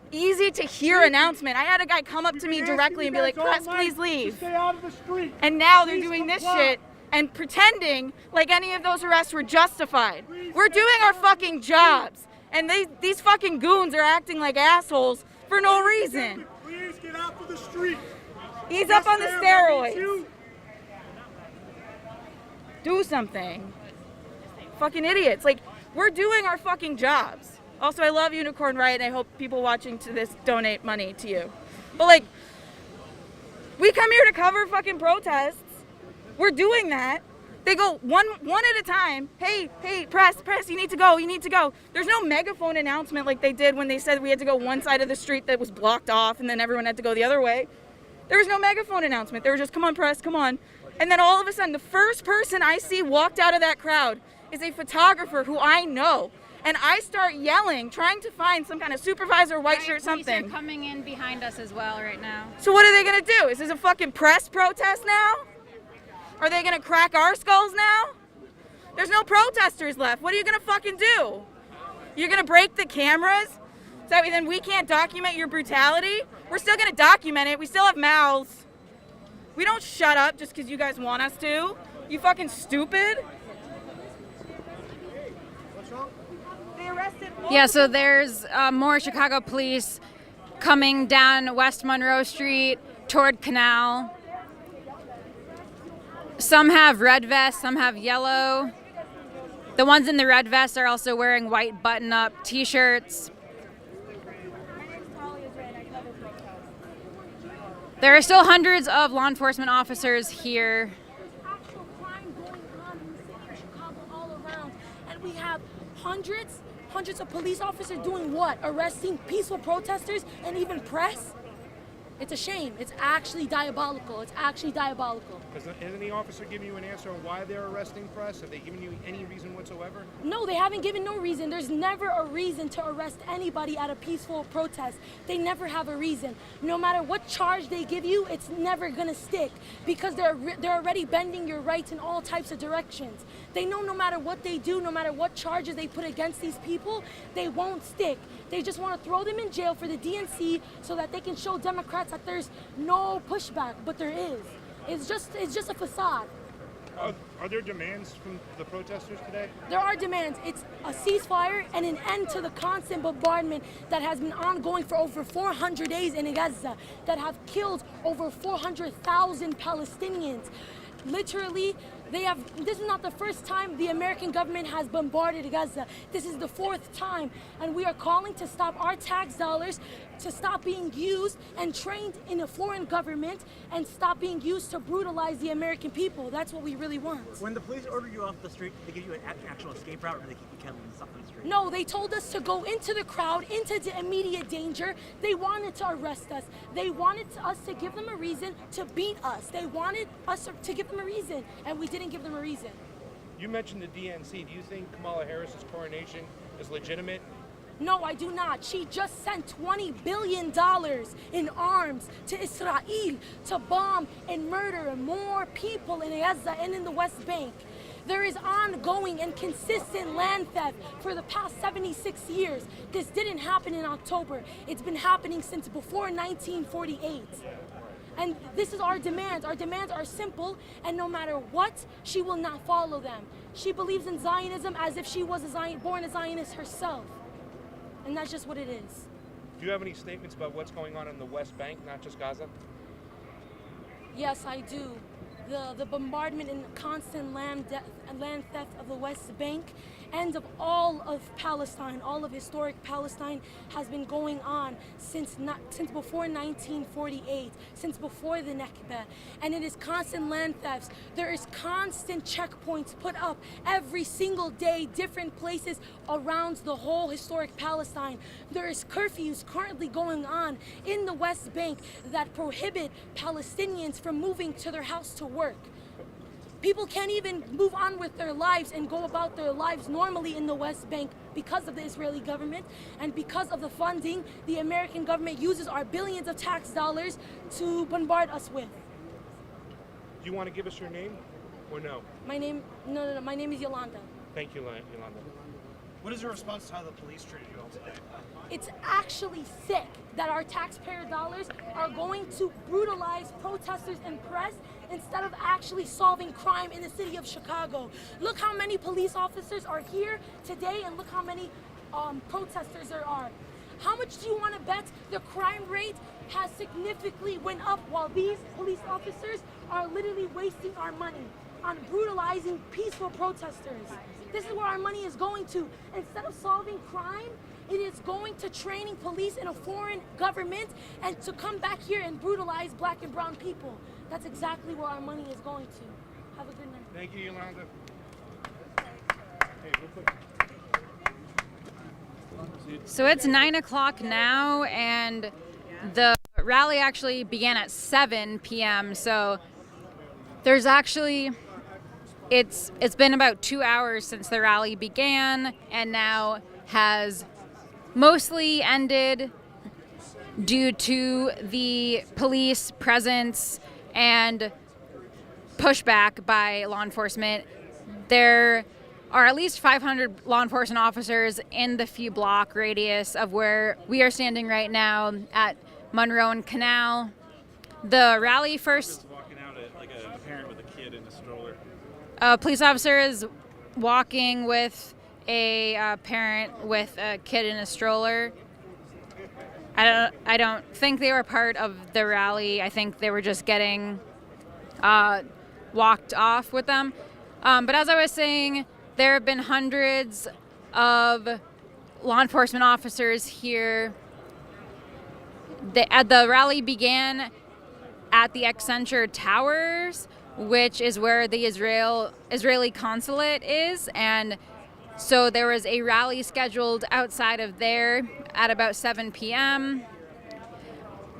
easy to hear announcement. I had a guy come up to me directly and be like, press, please leave. And now they're doing this shit and pretending like any of those arrests were justified. We're doing our fucking jobs. And these fucking goons are acting like assholes for no reason. Please get out of the street. He's up on the steroids. Do something. Fucking idiots. We're doing our fucking jobs. Also, I love Unicorn Riot, and I hope people watching to this donate money to you. But, we come here to cover fucking protests. We're doing that. They go one at a time. Hey, press, you need to go, you need to go. There's no megaphone announcement like they did when they said we had to go one side of the street that was blocked off, and then everyone had to go the other way. There was no megaphone announcement. They were just, come on, press, come on. And then all of a sudden, the first person I see walked out of that crowd is a photographer who I know. And I start yelling, trying to find some kind of supervisor, white shirt, something. Police are coming in behind us as well right now. So what are they gonna do? Is this a fucking press protest now? Are they gonna crack our skulls now? There's no protesters left. What are you gonna fucking do? You're gonna break the cameras? So then we can't document your brutality? We're still gonna document it. We still have mouths. We don't shut up just because you guys want us to. You fucking stupid. Yeah, so there's more Chicago police coming down West Monroe Street toward Canal. Some have red vests, some have yellow. The ones in the red vests are also wearing white button-up t-shirts. There are still hundreds of law enforcement officers here. Actual crime going on in the city of Chicago all around, and we have hundreds of police officers doing what? Arresting peaceful protesters and even press? It's a shame. It's actually diabolical. It's actually diabolical. Hasn't the officer given you an answer on why they're arresting press? Have they given you any reason whatsoever? No, they haven't given no reason. There's never a reason to arrest anybody at a peaceful protest. They never have a reason. No matter what charge they give you, it's never gonna stick because they're already bending your rights in all types of directions. They know no matter what they do, no matter what charges they put against these people, they won't stick. They just want to throw them in jail for the DNC so that they can show Democrats that there's no pushback, but there is. It's just a facade. Are there demands from the protesters today? There are demands. It's a ceasefire and an end to the constant bombardment that has been ongoing for over 400 days in Gaza, that have killed over 400,000 Palestinians. Literally, this is not the first time the American government has bombarded Gaza. This is the 4th time, and we are calling to stop our tax dollars to stop being used and trained in a foreign government and stop being used to brutalize the American people. That's what we really want. When the police order you off the street, they give you an actual escape route, or do they keep you kettling and stuff on the street? No, they told us to go into the crowd, into the immediate danger. They wanted to arrest us. They wanted us to give them a reason to beat us. They wanted us to give them a reason, and we didn't give them a reason. You mentioned the DNC. Do you think Kamala Harris's coronation is legitimate? No, I do not. She just sent $20 billion in arms to Israel to bomb and murder more people in Gaza and in the West Bank. There is ongoing and consistent land theft for the past 76 years. This didn't happen in October. It's been happening since before 1948. And this is our demands. Our demands are simple, and no matter what, she will not follow them. She believes in Zionism as if she was born a Zionist herself. And that's just what it is. Do you have any statements about what's going on in the West Bank, not just Gaza? Yes, I do. The bombardment and constant land theft of the West Bank and of all of Palestine, all of historic Palestine, has been going on since before 1948, since before the Nakba. And it is constant land thefts. There is constant checkpoints put up every single day, different places around the whole historic Palestine. There is curfews currently going on in the West Bank that prohibit Palestinians from moving to their house to work. People can't even move on with their lives and go about their lives normally in the West Bank because of the Israeli government and because of the funding the American government uses our billions of tax dollars to bombard us with. Do you want to give us your name or no? My name is Yolanda. Thank you, Yolanda. What is your response to how the police treated you all today? It's actually sick that our taxpayer dollars are going to brutalize protesters and press instead of actually solving crime in the city of Chicago. Look how many police officers are here today, and look how many protesters there are. How much do you want to bet the crime rate has significantly went up while these police officers are literally wasting our money on brutalizing peaceful protesters? This is where our money is going to. Instead of solving crime, it is going to training police in a foreign government and to come back here and brutalize black and brown people. That's exactly where our money is going to. Have a good night. Thank you, Yolanda. So it's 9 o'clock now, and the rally actually began at 7 p.m. So there's actually, it's been about 2 hours since the rally began, and now has mostly ended due to the police presence and pushback by law enforcement. There are at least 500 law enforcement officers in the few block radius of where we are standing right now at Monroe and Canal. The rally first... Walking out like a parent with a kid in a stroller. A police officer is walking with a parent with a kid in a stroller. I don't think they were part of the rally. I think they were just getting walked off with them. But as I was saying, there have been hundreds of law enforcement officers here. The rally began at the Accenture Towers, which is where the Israeli Consulate is, and so there was a rally scheduled outside of there at about 7 p.m.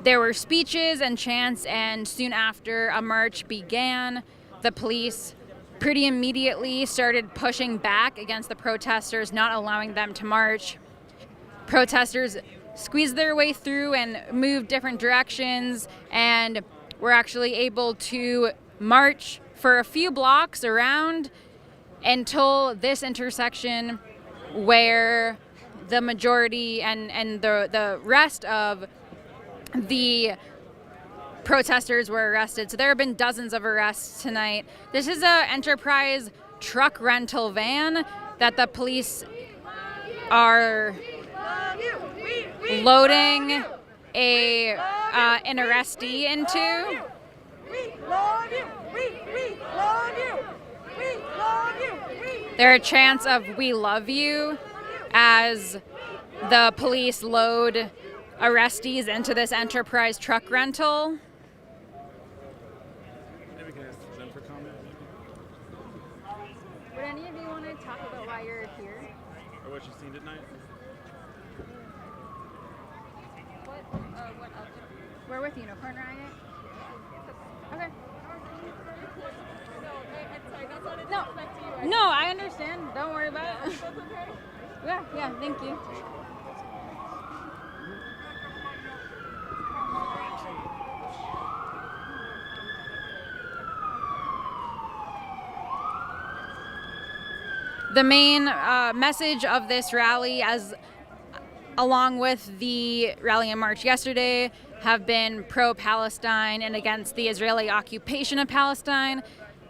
There were speeches and chants, and soon after a march began, the police pretty immediately started pushing back against the protesters, not allowing them to march. Protesters squeezed their way through and moved different directions, and were actually able to march for a few blocks around until this intersection where the majority and the rest of the protesters were arrested. So there have been dozens of arrests tonight. This is a Enterprise truck rental van that the police are loading an arrestee into. There are chants of "We love you" as the police load arrestees into this Enterprise truck rental. Maybe we can ask them for comment. Would any of you want to talk about why you're here? Or what you've seen tonight? What else? We're with Unicorn Riot. Okay. No, I understand. Don't worry about it. Yeah, thank you. The main message of this rally, as along with the rally and march yesterday, have been pro-Palestine and against the Israeli occupation of Palestine.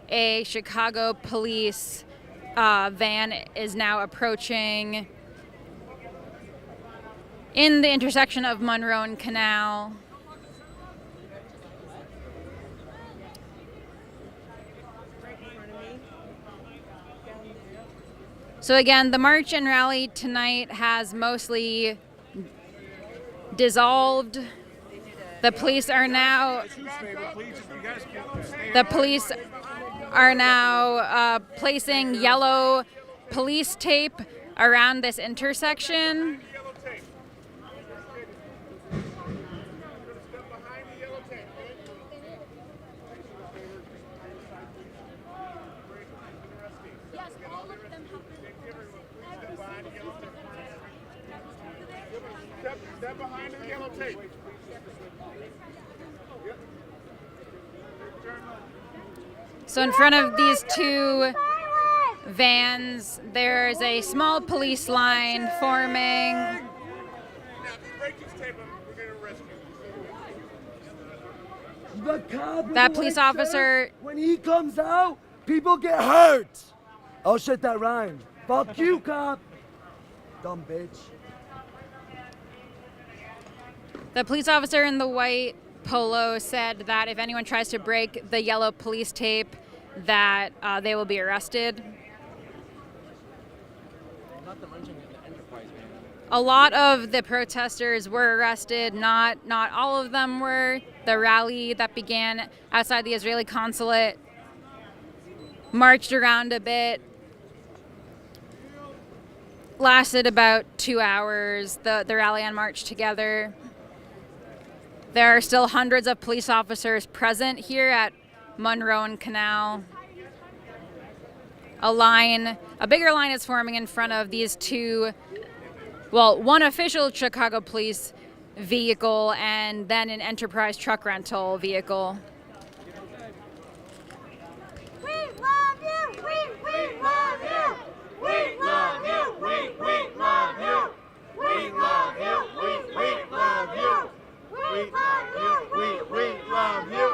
A Chicago police van is now approaching in the intersection of Monroe and Canal. So again, the march and rally tonight has mostly dissolved. The police are now placing yellow police tape around this intersection. Step behind the yellow tape. So in front of these two vans, there's a small police line forming. That police officer. When he comes out, people get hurt. Oh shit, that rhymed. Fuck you, cop. Dumb bitch. The police officer in the white polo said that if anyone tries to break the yellow police tape, that they will be arrested. A lot of the protesters were arrested. Not all of them were. The rally that began outside the Israeli consulate marched around a bit, lasted about 2 hours, the rally and march together. There are still hundreds of police officers present here at Monroe and Canal. A bigger line is forming in front of these two, one official Chicago police vehicle and then an Enterprise truck rental vehicle. We love you! We love you! We love you! We love you! We love you! We love you! We love you, we love you.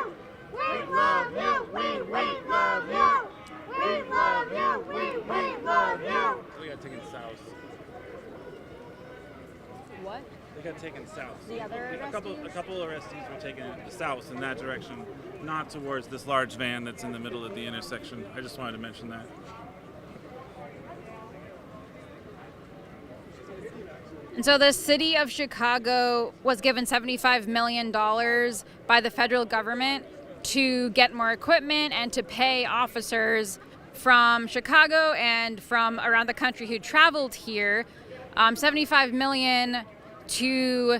We love you, we love you. We love you, we love you. They got taken south. What? They got taken south. The other a couple arrestees were taken south in that direction, not towards this large van that's in the middle of the intersection. I just wanted to mention that. And so the city of Chicago was given $75 million by the federal government to get more equipment and to pay officers from Chicago and from around the country who traveled here, $75 million to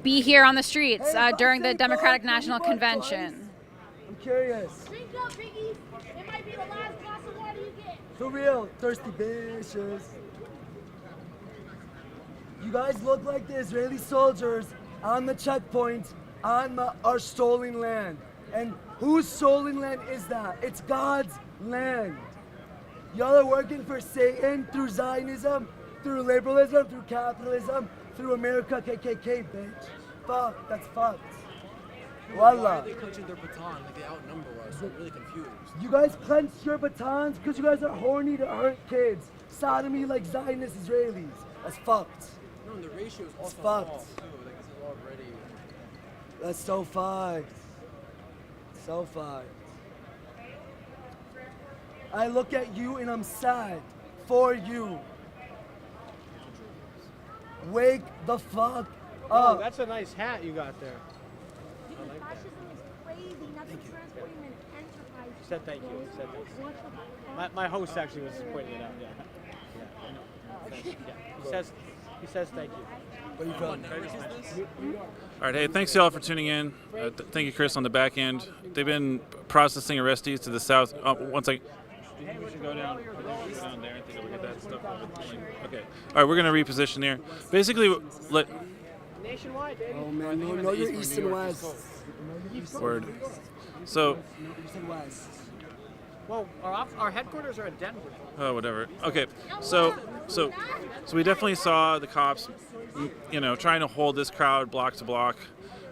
be here on the streets during the Democratic National Convention. I'm curious. Drink up, Biggie. It might be the last glass of water you get. For real, thirsty bitches. You guys look like the Israeli soldiers on the checkpoint on our stolen land. And whose stolen land is that? It's God's land. Y'all are working for Satan through Zionism, through liberalism, through capitalism, through America, KKK, bitch. Fuck, that's fucked. Voila. Why are they clenching their baton like they outnumber us? I'm really confused. You guys clench your batons because you guys are horny to hurt kids. Sodomy like Zionist Israelis. That's fucked. No, and the ratio is also fucked. off, too. Like, this is already... That's so fucked. So fucked. I look at you and I'm sad for you. Wake the fuck up. Oh, that's a nice hat you got there. I like that. Fascism is crazy. Nothing transporting an enterprise. He said thank you. He said thank you. My host actually was pointing it out. Yeah. He says thank you. Where you from? All right, hey, thanks y'all for tuning in. Thank you, Chris, on the back end. They've been processing arrestees to the south. One second. Do you think we should go down there and take a look at that stuff? Okay. All right, we're going to reposition here. Basically, Nationwide, baby. Oh man, no, you're east and west. Word. So, East and west. Well, our headquarters are in Denver. Oh, whatever. Okay, so we definitely saw the cops, you know, trying to hold this crowd block to block.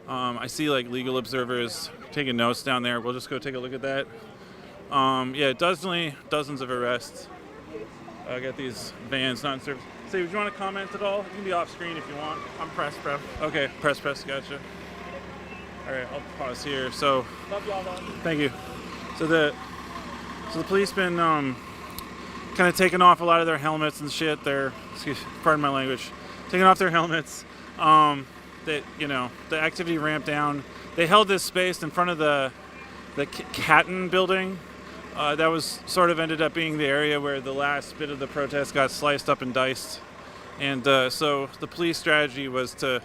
I see like legal observers taking notes down there. We'll just go take a look at that. Yeah, dozens of arrests. I got these vans not in service. So, do you want to comment at all? You can be off screen if you want. I'm press. Okay, press, gotcha. All right, I'll pause here. So, Love y'all, though. thank you. So the police been kind of taking off a lot of their helmets and shit. Pardon my language, taking off their helmets. That, you know, the activity ramped down. They held this space in front of the Kettling building. That was sort of ended up being the area where the last bit of the protest got sliced up and diced. And so the police strategy was to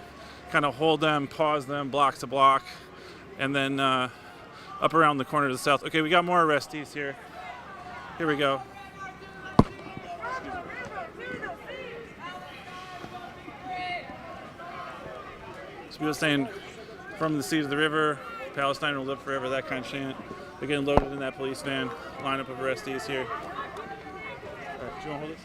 kind of hold them, pause them, block to block, and then up around the corner to the south. Okay, we got more arrestees here. Here we go. So people saying, from the sea to the river, Palestine will live forever, that kind of chant. They're getting loaded in that police van, lineup of arrestees here. All right, do you want to hold this?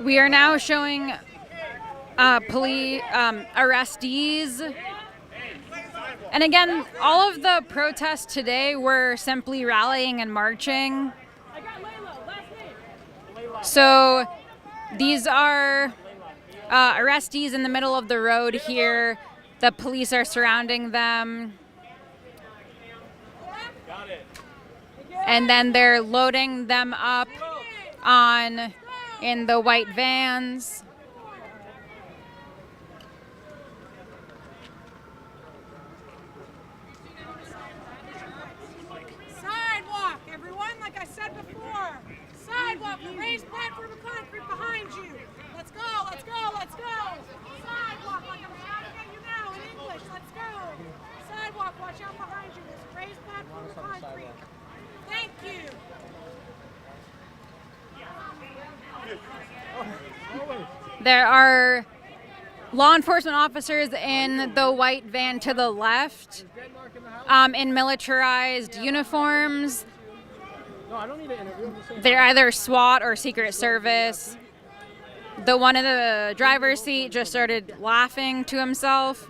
We are now showing police arrestees. And again, all of the protests today were simply rallying and marching. So these are arrestees in the middle of the road here. The police are surrounding them. And then they're loading them up in the white vans. Sidewalk, everyone, like I said before. Sidewalk, the raised platform of concrete behind you. Let's go, let's go, let's go. Sidewalk, like I'm shouting at you now in English, let's go. Sidewalk, watch out behind you. There's a raised platform of concrete. Thank you. There are law enforcement officers in the white van to the left, in militarized uniforms. They're either SWAT or Secret Service. The one in the driver's seat just started laughing to himself.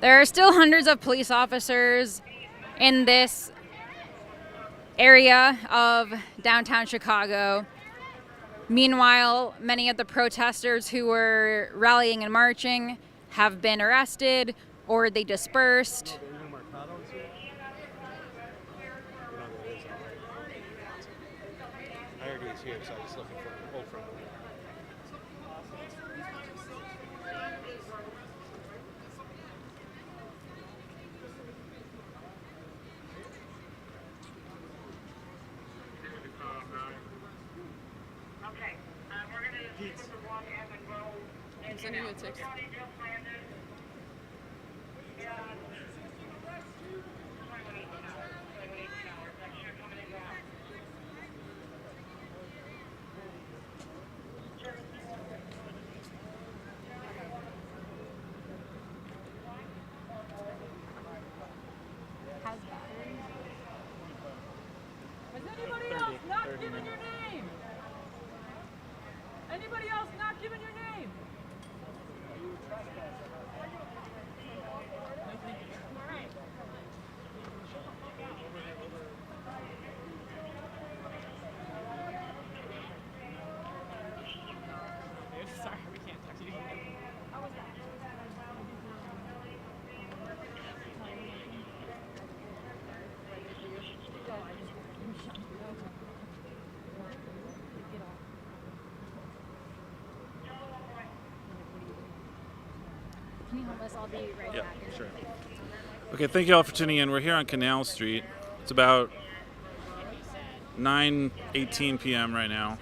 There are still hundreds of police officers in this area of downtown Chicago. Meanwhile, many of the protesters who were rallying and marching have been arrested or they dispersed. I heard he was here, so I was looking for an old friend. I'm sending you a text. Has anybody else not given your name? Anybody else not given your name? Sorry, we can't talk to you. How was that? Can you hold this? I'll be right back. Sure. Okay, thank you all for tuning in. We're here on Canal Street. It's about 9:18 p.m. right now.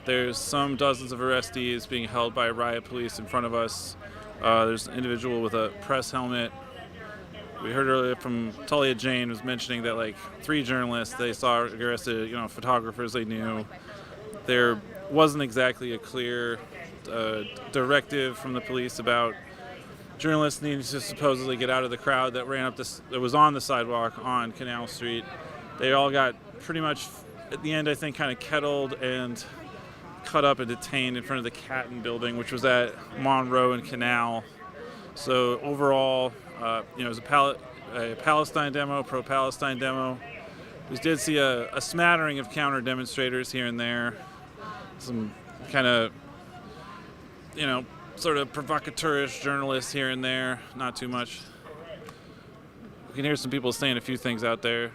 There's some dozens of arrestees being held by riot police in front of us. There's an individual with a press helmet. We heard earlier from Talia Jane was mentioning that like 3 journalists they saw arrested, photographers they knew. There wasn't exactly a clear directive from the police about journalists needing to supposedly get out of the crowd that ran up that was on the sidewalk on Canal Street. They all got pretty much at the end, I think, kind of kettled and cut up and detained in front of the Kettling building, which was at Monroe and Canal. So overall, it was a Palestine demo, pro-Palestine demo. We did see a smattering of counter demonstrators here and there. Some kind of, sort of provocateurish journalists here and there. Not too much. We can hear some people saying a few things out there.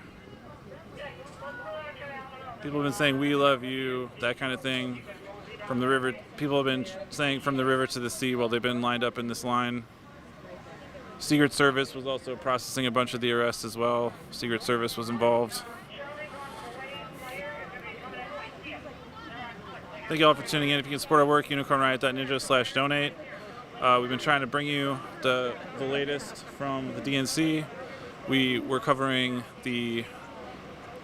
People have been saying, "We love you," that kind of thing. From the river, people have been saying "from the river to the sea" while they've been lined up in this line. Secret Service was also processing a bunch of the arrests as well. Secret Service was involved. Thank you all for tuning in. If you can support our work, unicornriot.ninja/donate. We've been trying to bring you the latest from the DNC. We were covering the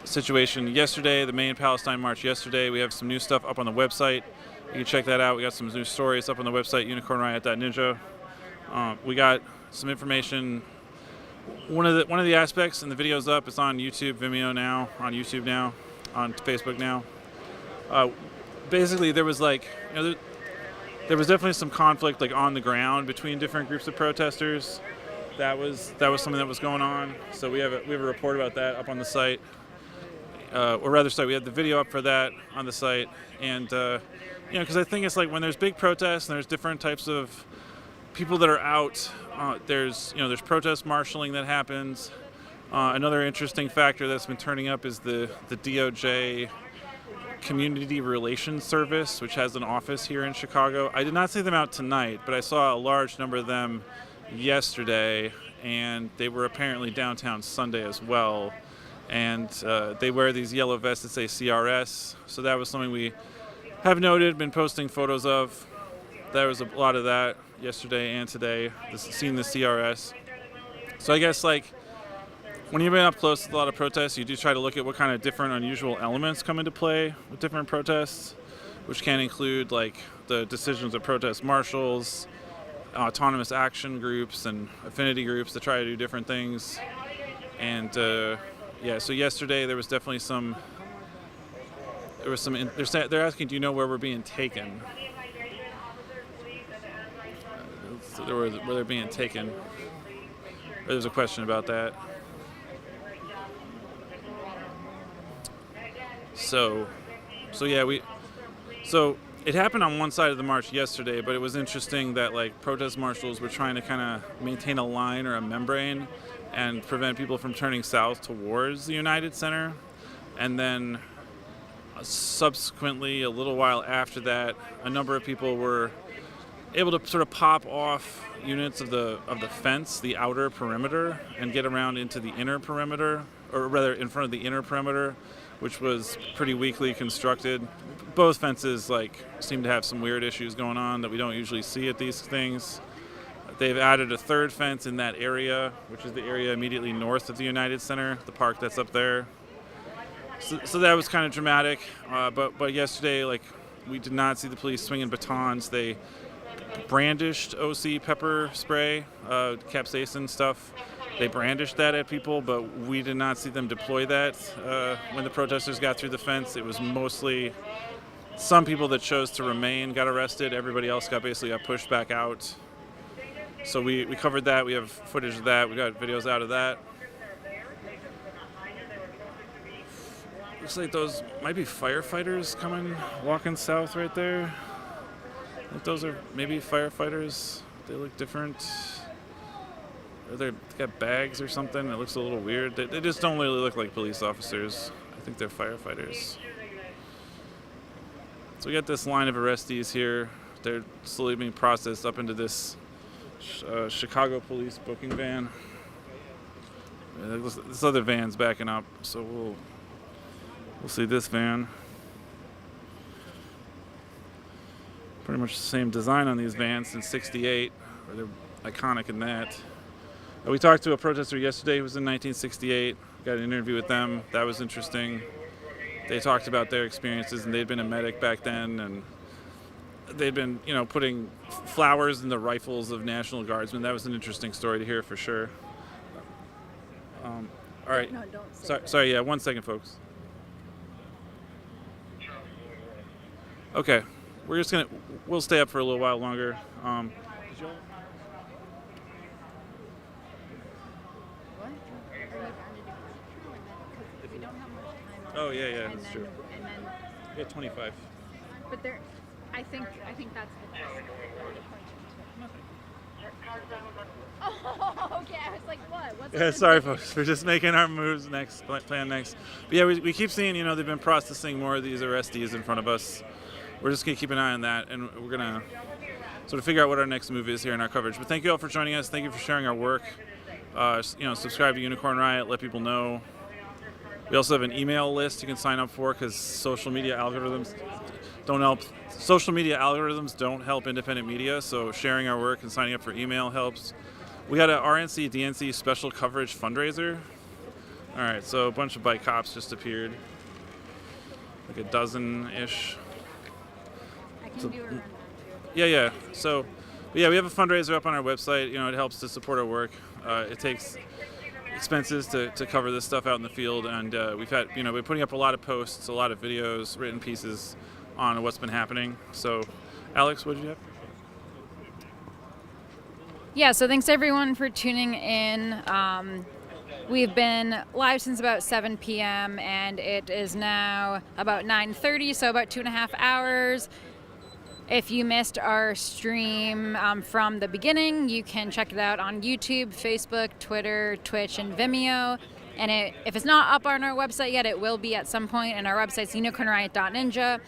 situation yesterday, the main Palestine march yesterday. We have some new stuff up on the website. You can check that out. We got some new stories up on the website, unicornriot.ninja. We got some information. One of the aspects, and the video's up. It's on YouTube, Vimeo now, on YouTube now, on Facebook now. Basically, there was there was definitely some conflict on the ground between different groups of protesters. That was something that was going on. So we have a report about that up on the site. Or rather, sorry, we have the video up for that on the site. And because I think it's when there's big protests and there's different types of people that are out. There's protest marshaling that happens. Another interesting factor that's been turning up is the DOJ Community Relations Service, which has an office here in Chicago. I did not see them out tonight, but I saw a large number of them yesterday, and they were apparently downtown Sunday as well. And they wear these yellow vests that say CRS, so that was something we have noted, been posting photos of. There was a lot of that yesterday and today, seeing the CRS. So I guess when you've been up close to a lot of protests, you do try to look at what kind of different unusual elements come into play with different protests, which can include the decisions of protest marshals, autonomous action groups, and affinity groups that try to do different things. And so yesterday there was definitely they're asking, do you know where we're being taken? Where they're being taken. There's a question about that. So it happened on one side of the march yesterday, but it was interesting that protest marshals were trying to kind of maintain a line or a membrane and prevent people from turning south towards the United Center. And then subsequently, a little while after that, a number of people were able to sort of pop off units of the fence, the outer perimeter, and get around into the inner perimeter, or rather in front of the inner perimeter, which was pretty weakly constructed. Both fences seem to have some weird issues going on that we don't usually see at these things. They've added a third fence in that area, which is the area immediately north of the United Center, the park that's up there. So that was kind of dramatic. But yesterday, we did not see the police swinging batons. They brandished OC pepper spray, capsaicin stuff. They brandished that at people, but we did not see them deploy that when the protesters got through the fence. It was mostly some people that chose to remain got arrested. Everybody else got pushed back out. So we covered that. We have footage of that. We got videos out of that. Looks like those might be firefighters walking south right there. I think those are maybe firefighters. They look different. Or they got bags or something. It looks a little weird. They just don't really look like police officers. I think they're firefighters. So we got this line of arrestees here. They're slowly being processed up into this Chicago police booking van. This other van's backing up, so we'll see this van. Pretty much the same design on these vans since '68. They're iconic in that. We talked to a protester yesterday who was in 1968. Got an interview with them. That was interesting. They talked about their experiences, and they'd been a medic back then, and they'd been, putting flowers in the rifles of National Guardsmen. That was an interesting story to hear for sure. All right. No, don't say Sorry. Yeah, 1 second, folks. Okay, we'll stay up for a little while longer. Oh yeah, that's true. And then, yeah, 25. but I think that's the best. Oh, okay. I was like, what? What's Yeah, sorry, folks. We're just making our moves next. Plan next. But yeah, we keep seeing, they've been processing more of these arrestees in front of us. We're just gonna keep an eye on that, and we're gonna sort of figure out what our next move is here in our coverage. But thank you all for joining us. Thank you for sharing our work. Subscribe to Unicorn Riot. Let people know. We also have an email list you can sign up for because social media algorithms don't help. Social media algorithms don't help independent media, so sharing our work and signing up for email helps. We got a RNC DNC special coverage fundraiser. All right, so a bunch of bike cops just appeared, like a dozen-ish. I can do it. Yeah. So, we have a fundraiser up on our website. It helps to support our work. It takes expenses to cover this stuff out in the field, and we've had, we're putting up a lot of posts, a lot of videos, written pieces on what's been happening. So, Alex, what did you have? Yeah, so thanks everyone for tuning in. We've been live since about 7 p.m. and it is now about 9:30, so about 2.5 hours. If you missed our stream from the beginning, you can check it out on YouTube, Facebook, Twitter, Twitch, and Vimeo. And if it's not up on our website yet, it will be at some point. And our website's unicornriot.ninja.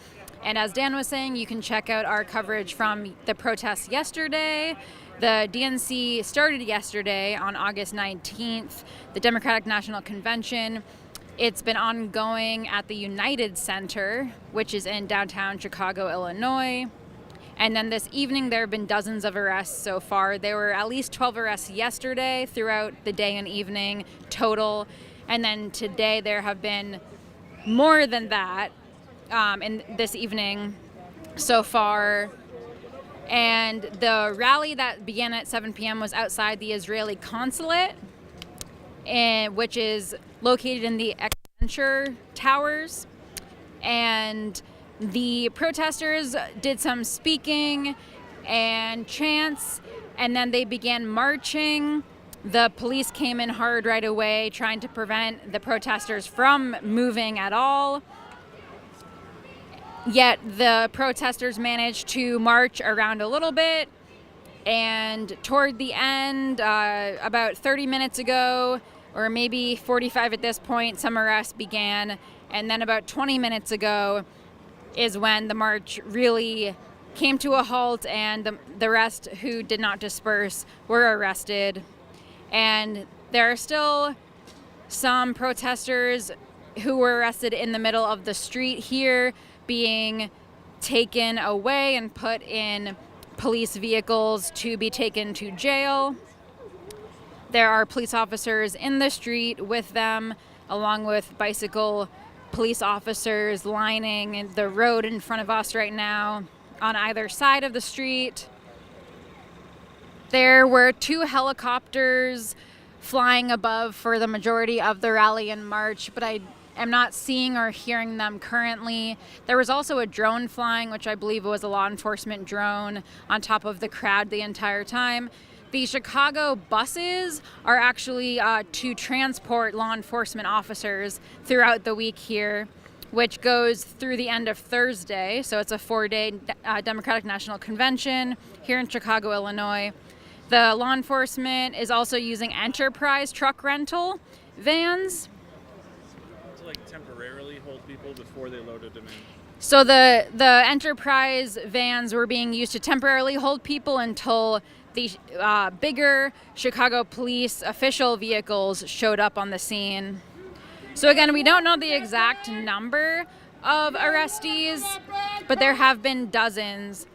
And as Dan was saying, you can check out our coverage from the protests yesterday. The DNC started yesterday on August 19th, the Democratic National Convention. It's been ongoing at the United Center, which is in downtown Chicago, Illinois. And then this evening, there have been dozens of arrests so far. There were at least 12 arrests yesterday throughout the day and evening total. And then today, there have been more than that in this evening so far. And the rally that began at 7 p.m. was outside the Israeli Consulate, which is located in the Accenture Towers. And the protesters did some speaking and chants, and then they began marching. The police came in hard right away, trying to prevent the protesters from moving at all. Yet the protesters managed to march around a little bit, and toward the end, about 30 minutes ago, or maybe 45 at this point, some arrests began, and then about 20 minutes ago is when the march really came to a halt, and the rest who did not disperse were arrested. And there are still some protesters who were arrested in the middle of the street here, being taken away and put in police vehicles to be taken to jail. There are police officers in the street with them, along with bicycle police officers lining the road in front of us right now on either side of the street. There were 2 helicopters flying above for the majority of the rally and march, but I am not seeing or hearing them currently. There was also a drone flying, which I believe was a law enforcement drone, on top of the crowd the entire time. The Chicago buses are actually to transport law enforcement officers throughout the week here, which goes through the end of Thursday. So it's a 4-day Democratic National Convention here in Chicago, Illinois. The law enforcement is also using Enterprise truck rental vans. Like temporarily hold people before they loaded them in. So the Enterprise vans were being used to temporarily hold people until the bigger Chicago police official vehicles showed up on the scene. So again, we don't know the exact number of arrestees, but there have been dozens.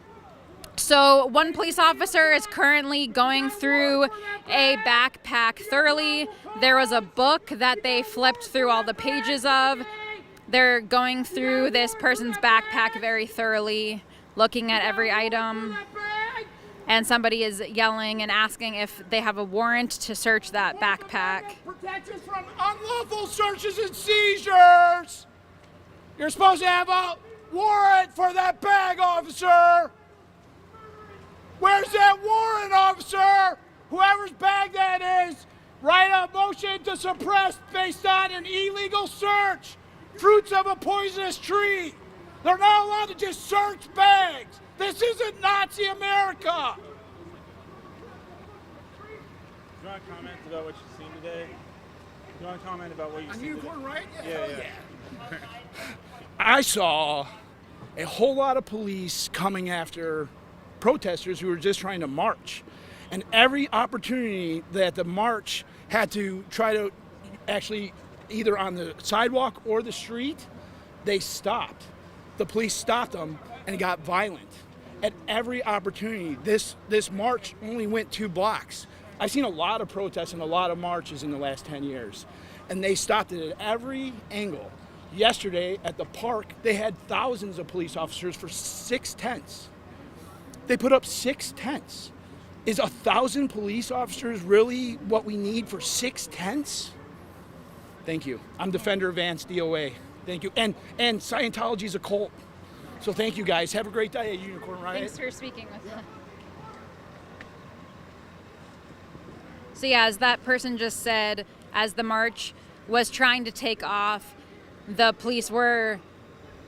So one police officer is currently going through a backpack thoroughly. There was a book that they flipped through all the pages of. They're going through this person's backpack very thoroughly, looking at every item. And somebody is yelling and asking if they have a warrant to search that backpack. Protect us from unlawful searches and seizures. You're supposed to have a warrant for that bag, officer. Where's that warrant, officer? Whoever's bag that is, write a motion to suppress based on an illegal search. Fruits of a poisonous tree. They're not allowed to just search bags. This isn't Nazi America. Do you want to comment about what you've seen today? Do you want to comment about what you've seen today? Right? Yeah. I saw a whole lot of police coming after protesters who were just trying to march. And every opportunity that the march had to try to actually either on the sidewalk or the street, they stopped. The police stopped them and got violent. At every opportunity, this march only went 2 blocks. I've seen a lot of protests and a lot of marches in the last 10 years, and they stopped it at every angle. Yesterday at the park, they had thousands of police officers for 6 tents. They put up 6 tents. Is 1,000 police officers really what we need for 6 tents? Thank you. I'm Defender of Vance, DOA. Thank you. And Scientology is a cult. So thank you guys. Have a great day at Unicorn Riot. Thanks for speaking with us. So yeah, as that person just said, as the march was trying to take off, the police were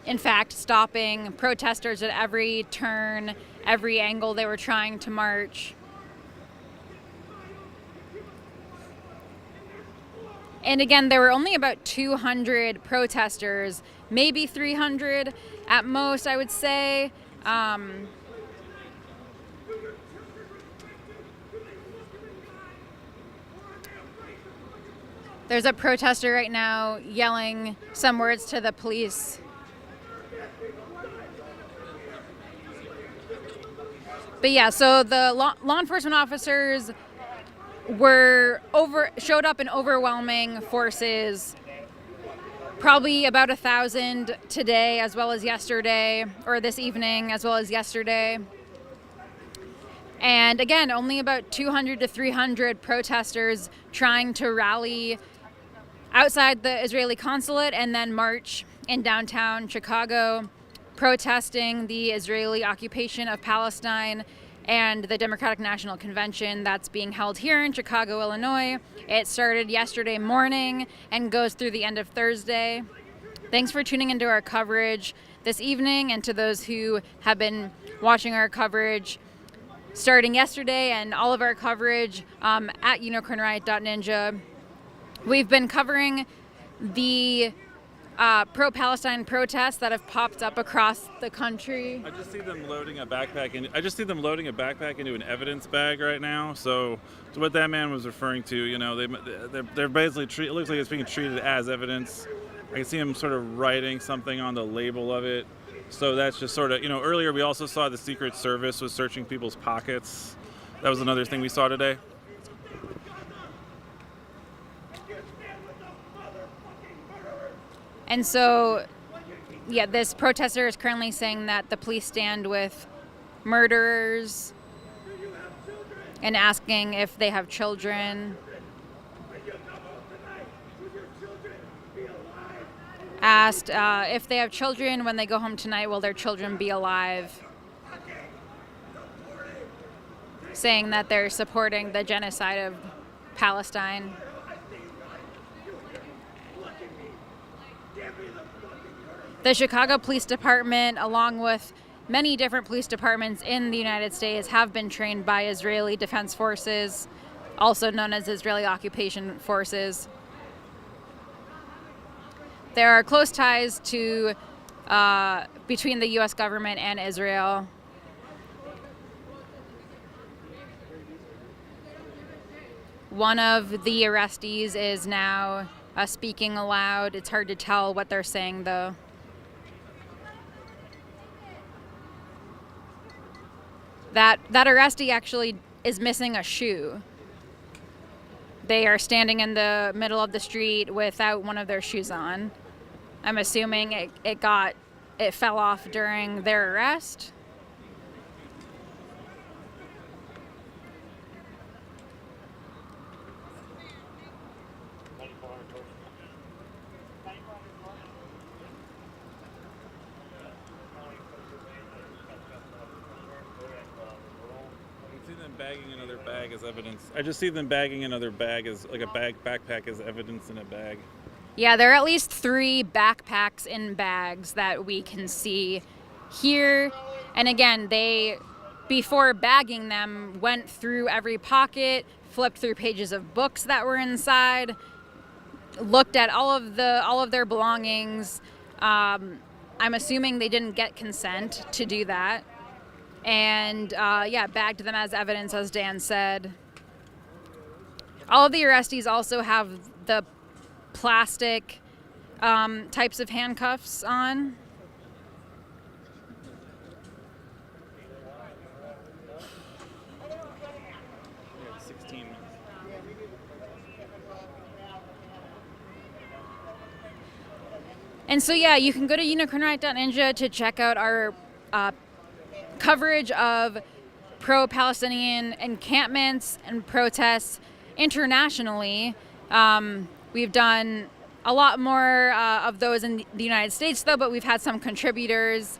in fact stopping protesters at every turn, every angle they were trying to march. And again, there were only about 200 protesters, maybe 300 at most, I would say. There's a protester right now yelling some words to the police. But yeah, so the law enforcement officers showed up in overwhelming forces, probably about 1,000 today as well as yesterday, or this evening as well as yesterday. And again, only about 200 to 300 protesters trying to rally outside the Israeli consulate and then march in downtown Chicago, protesting the Israeli occupation of Palestine and the Democratic National Convention that's being held here in Chicago, Illinois. It started yesterday morning and goes through the end of Thursday. Thanks for tuning into our coverage this evening, and to those who have been watching our coverage starting yesterday and all of our coverage at unicornriot.ninja. We've been covering the pro-Palestine protests that have popped up across the country. I just see them loading a backpack into an evidence bag right now. So what that man was referring to, you know, they're basically it looks like it's being treated as evidence. I can see him sort of writing something on the label of it. So that's just sort of, you know, earlier we also saw the Secret Service was searching people's pockets. That was another thing we saw today. And so, yeah, this protester is currently saying that the police stand with murderers and asking if they have children. Asked if they have children when they go home tonight, will their children be alive? Saying that they're supporting the genocide of Palestine. The Chicago Police Department, along with many different police departments in the United States, have been trained by Israeli Defense Forces, also known as Israeli Occupation Forces. There are close ties to between the U.S. government and Israel. One of the arrestees is now speaking aloud. It's hard to tell what they're saying, though. That arrestee actually is missing a shoe. They are standing in the middle of the street without one of their shoes on. I'm assuming it fell off during their arrest. Bagging another bag as evidence. I just see them bagging another bag as like a backpack as evidence in a bag. Yeah, there are at least 3 backpacks in bags that we can see here. And again, they, before bagging them, went through every pocket, flipped through pages of books that were inside, looked at all of their belongings. I'm assuming they didn't get consent to do that. And bagged them as evidence, as Dan said. All of the arrestees also have the plastic types of handcuffs on. Yeah, 16 minutes. And so, yeah, you can go to unicornriot.ninja to check out our coverage of pro-Palestinian encampments and protests internationally. We've done a lot more of those in the United States, though, but we've had some contributors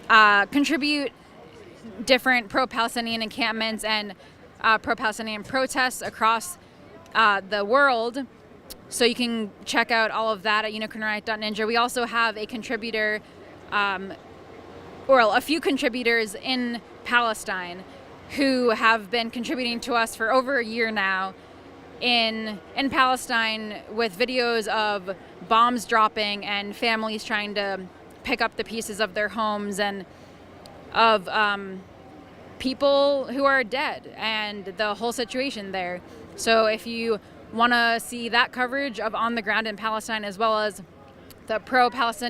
contribute different pro-Palestinian encampments and pro-Palestinian protests across the world. So you can check out all of that at unicornriot.ninja. We also have a contributor or a few contributors in Palestine who have been contributing to us for over a year now in Palestine with videos of bombs dropping and families trying to pick up the pieces of their homes and of people who are dead and the whole situation there. So if you want to see that coverage of on the ground in Palestine as well as the pro-Palestinian